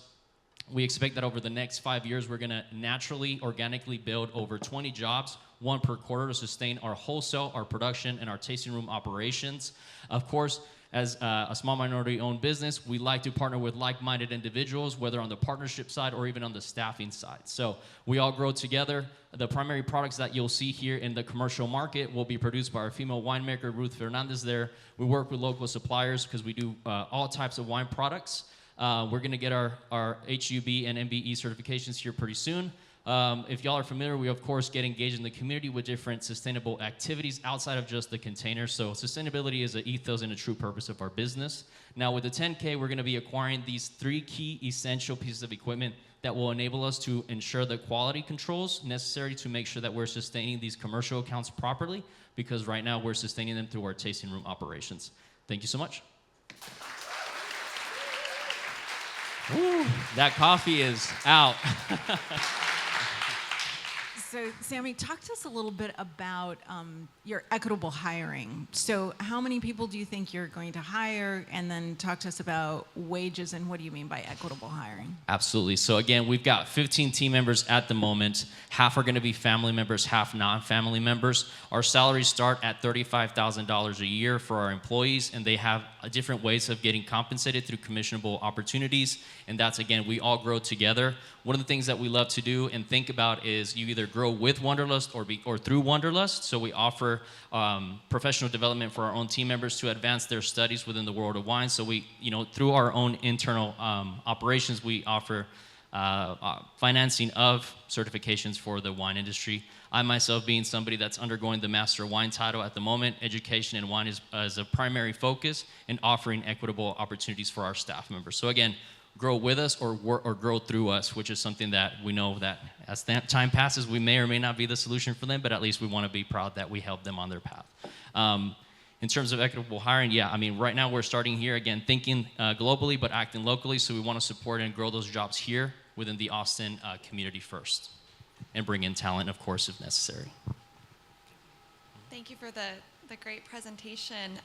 We expect that over the next 5 years, we're going to naturally, organically build over 20 jobs, 1 per quarter, to sustain our wholesale, our production, and our tasting room operations. Of course, as a small minority-owned business, we like to partner with like-minded individuals, whether on the partnership side or even on the staffing side. So we all grow together. The primary products that you'll see here in the commercial market will be produced by our female winemaker, Ruth Fernandez there. We work with local suppliers because we do all types of wine products. We're going to get our HUB and MBE certifications here pretty soon. If y'all are familiar, we of course get engaged in the community with different sustainable activities outside of just the container. So sustainability is an ethos and a true purpose of our business. Now with the 10K, we're going to be acquiring these 3 key essential pieces of equipment that will enable us to ensure the quality controls necessary to make sure that we're sustaining these commercial accounts properly, because right now we're sustaining them through our tasting room operations. Thank you so much. Woo, that coffee is out. So, Sammy, talk to us a little bit about your equitable hiring. So how many people do you think you're going to hire? And then talk to us about wages and what do you mean by equitable hiring? Absolutely. So again, we've got 15 team members at the moment. Half are going to be family members, half non-family members. Our salaries start at $35,000 a year for our employees, and they have different ways of getting compensated through commissionable opportunities. And that's, again, we all grow together. One of the things that we love to do and think about is you either grow with Wanderlust or through Wanderlust. So we offer professional development for our own team members to advance their studies within the world of wine. So we, through our own internal operations, we offer financing of certifications for the wine industry. I myself, being somebody that's undergoing the Master of Wine title at the moment, education in wine is a primary focus, and offering equitable opportunities for our staff members. So again, grow with us or grow through us, which is something that we know that as time passes, we may or may not be the solution for them, but at least we want to be proud that we help them on their path. In terms of equitable hiring, right now we're starting here, again, thinking globally but acting locally, so we want to support and grow those jobs here within the Austin community first, and bring in talent, of course, if necessary. Thank you for the great presentation.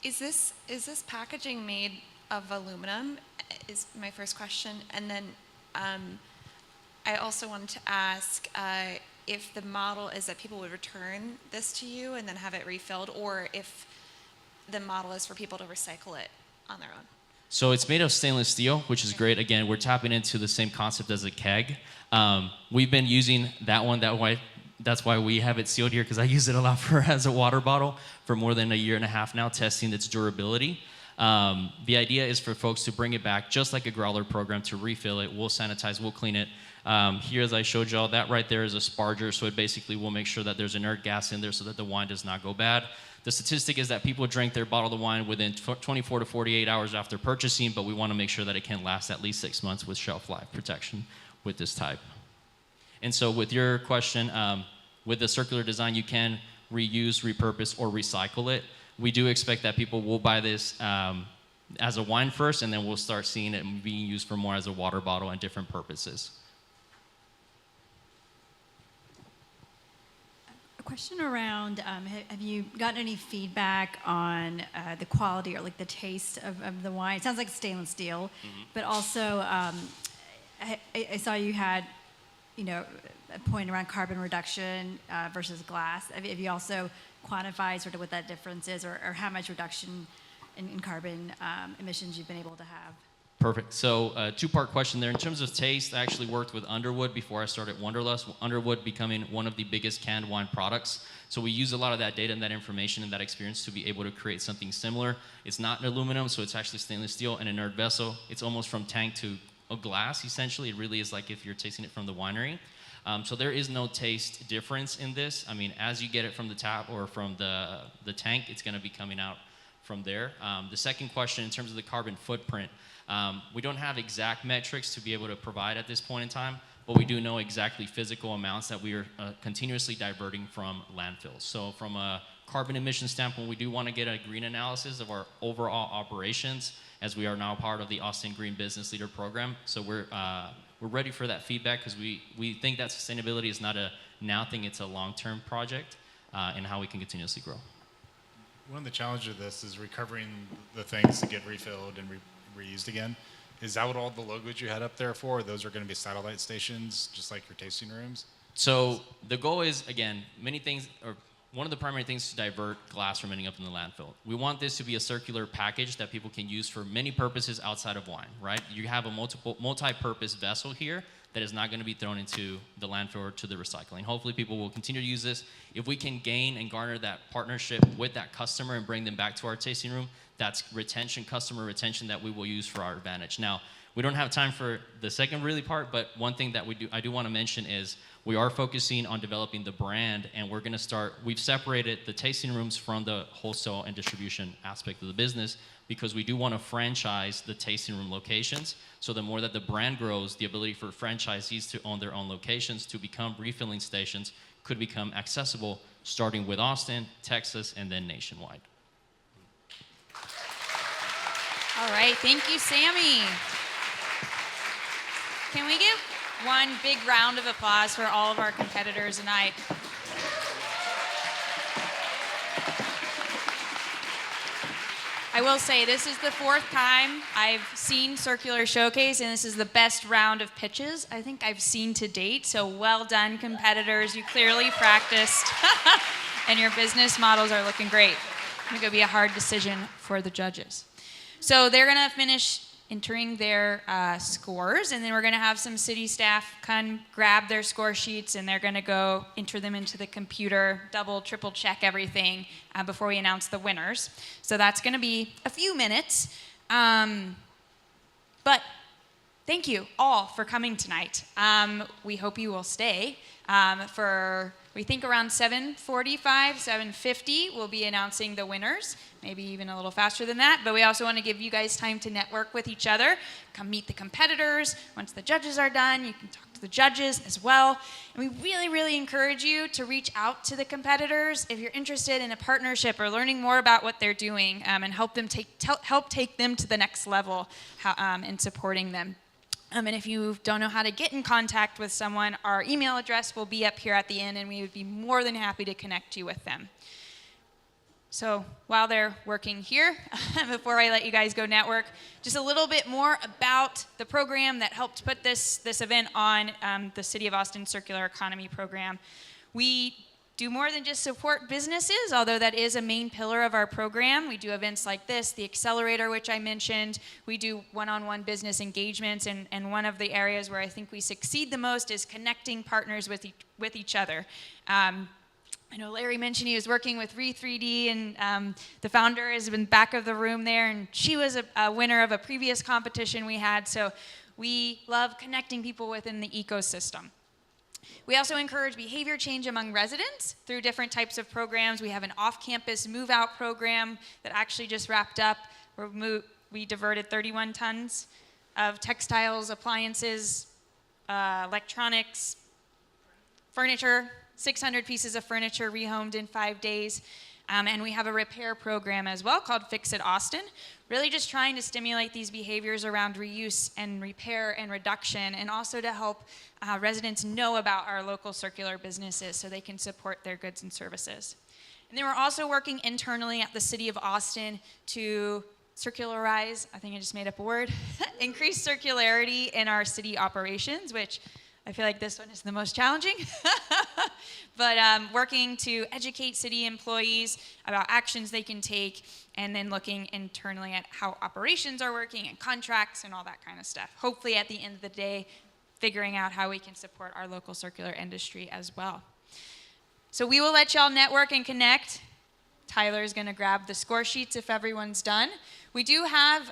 Is this packaging made of aluminum? Is my first question. And then I also wanted to ask if the model is that people would return this to you and then have it refilled, or if the model is for people to recycle it on their own. So it's made of stainless steel, which is great. Again, we're tapping into the same concept as a keg. We've been using that one that way. That's why we have it sealed here, because I use it a lot as a water bottle for more than a year and a half now, testing its durability. The idea is for folks to bring it back just like a growler program to refill it. We'll sanitize, we'll clean it. Here, as I showed y'all, that right there is a sparger, so it basically will make sure that there's inert gas in there so that the wine does not go bad. The statistic is that people drink their bottle of wine within 24 to 48 hours after purchasing, but we want to make sure that it can last at least 6 months with shelf life protection with this type. And so with your question, with the circular design, you can reuse, repurpose, or recycle it. We do expect that people will buy this as a wine first, and then we'll start seeing it being used for more as a water bottle and different purposes. A question around, have you gotten any feedback on the quality or like the taste of the wine? It sounds like stainless steel, but also I saw you had, a point around carbon reduction versus glass. Have you also quantified sort of what that difference is, or how much reduction in carbon emissions you've been able to have? Perfect. So two-part question there. In terms of taste, I actually worked with Underwood before I started Wanderlust. Underwood becoming one of the biggest canned wine products. So we use a lot of that data and that information and that experience to be able to create something similar. It's not an aluminum, so it's actually stainless steel, an inert vessel. It's almost from tank to a glass, essentially. It really is like if you're tasting it from the winery. So there is no taste difference in this. I mean, as you get it from the tap or from the tank, it's going to be coming out from there. The second question, in terms of the carbon footprint, we don't have exact metrics to be able to provide at this point in time, but we do know exactly physical amounts that we are continuously diverting from landfills. So from a carbon emission standpoint, we do want to get a green analysis of our overall operations, as we are now part of the Austin Green Business Leader Program. So we're ready for that feedback, because we think that sustainability is not a now thing, it's a long-term project, and how we can continuously grow. One of the challenges of this is recovering the things to get refilled and reused again. Is that what all the logos you had up there for? Those are going to be satellite stations, just like your tasting rooms? So the goal is, again, many things, or one of the primary things, to divert glass from ending up in the landfill. We want this to be a circular package that people can use for many purposes outside of wine, right? You have a multi-purpose vessel here that is not going to be thrown into the landfill or to the recycling. Hopefully people will continue to use this. If we can gain and garner that partnership with that customer and bring them back to our tasting room, that's retention, customer retention, that we will use for our advantage. Now, we don't have time for the second really part, but one thing that I do want to mention is we are focusing on developing the brand, and we're going to start, we've separated the tasting rooms from the wholesale and distribution aspect of the business, because we do want to franchise the tasting room locations. So the more that the brand grows, the ability for franchisees to own their own locations, to become refilling stations, could become accessible, starting with Austin, Texas, and then nationwide. All right, thank you, Sammy. Can we give one big round of applause for all of our competitors tonight? I will say, this is the fourth time I've seen Circular Showcase, and this is the best round of pitches I think I've seen to date. So well done, competitors. You clearly practiced, and your business models are looking great. It's going to be a hard decision for the judges. So they're going to finish entering their scores, and then we're going to have some city staff come grab their score sheets, and they're going to go enter them into the computer, double, triple check everything before we announce the winners. So that's going to be a few minutes. But thank you all for coming tonight. We hope you will stay for, we think, around 7:45, 7:50, we'll be announcing the winners, maybe even a little faster than that. But we also want to give you guys time to network with each other, come meet the competitors. Once the judges are done, you can talk to the judges as well. And we really, really encourage you to reach out to the competitors if you're interested in a partnership or learning more about what they're doing, and help take them to the next level in supporting them. And if you don't know how to get in contact with someone, our email address will be up here at the end, and we would be more than happy to connect you with them. So while they're working here, before I let you guys go network, just a little bit more about the program that helped put this event on, the City of Austin Circular Economy Program. We do more than just support businesses, although that is a main pillar of our program. We do events like this, the Accelerator, which I mentioned. We do one-on-one business engagements, and one of the areas where I think we succeed the most is connecting partners with each other. I know Larry mentioned he was working with Re3D, and the founder is in the back of the room there, and she was a winner of a previous competition we had, so we love connecting people within the ecosystem. We also encourage behavior change among residents through different types of programs. We have an off-campus move-out program that actually just wrapped up, where we diverted 31 tons of textiles, appliances, electronics, furniture, 600 pieces of furniture rehomed in 5 days. And we have a repair program as well called Fix It Austin, really just trying to stimulate these behaviors around reuse and repair and reduction, and also to help residents know about our local circular businesses so they can support their goods and services. And then we're also working internally at the City of Austin to circularize, I think I just made up a word, increase circularity in our city operations, which I feel like this one is the most challenging. But working to educate city employees about actions they can take, and then looking internally at how operations are working and contracts and all that kind of stuff. Hopefully at the end of the day, figuring out how we can support our local circular industry as well. So we will let y'all network and connect. Tyler's gonna grab the score sheets if everyone's done. We do have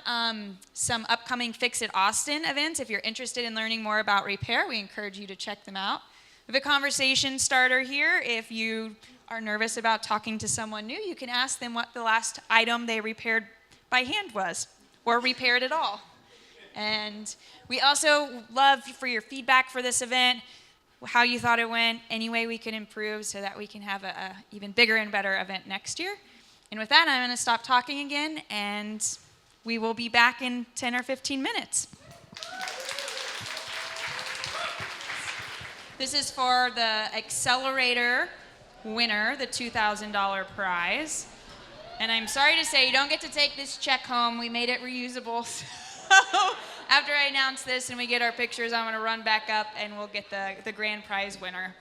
some upcoming Fix It Austin events. If you're interested in learning more about repair, we encourage you to check them out. We have a conversation starter here. If you are nervous about talking to someone new, you can ask them what the last item they repaired by hand was, or repaired at all. And we also love for your feedback for this event, how you thought it went, any way we can improve so that we can have a even bigger and better event next year. And with that, I'm going to stop talking again, and we will be back in 10 or 15 minutes. This is for the Accelerator winner, the $2,000 prize. And I'm sorry to say, you don't get to take this check home. We made it reusable. So after I announce this and we get our pictures, I'm going to run back up and we'll get the grand prize winner.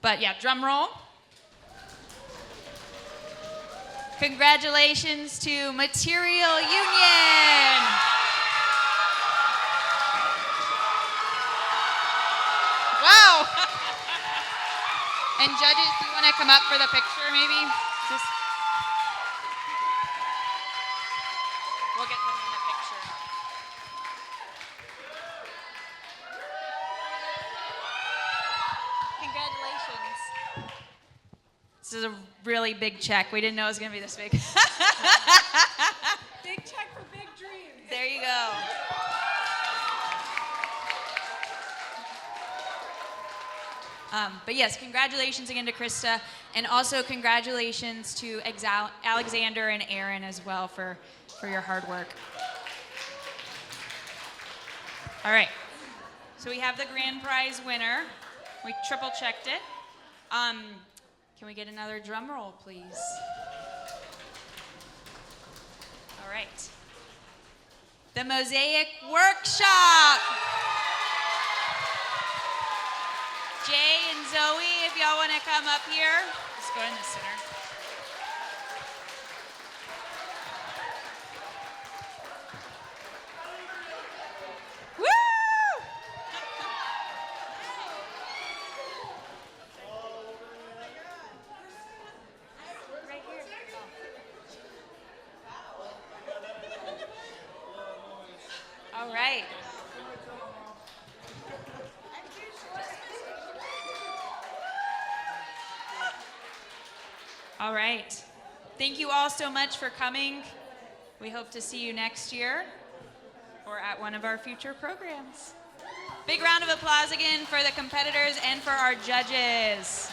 But yeah, drum roll. Congratulations to Material Union. Wow. And judges, do you want to come up for the picture maybe? We'll get them in the picture. Congratulations. This is a really big check. We didn't know it was going to be this big. Big check for big dreams. There you go. But yes, congratulations again to Krista, and also congratulations to Alexander and Aaron as well for your hard work. All right, so we have the grand prize winner. We triple checked it. Can we get another drum roll, please? All right. The Mosaic Workshop. Jay and Zoe, if y'all want to come up here, just go in the center. Woo! Right here. All right. All right. Thank you all so much for coming. We hope to see you next year or at one of our future programs. Big round of applause again for the competitors and for our judges.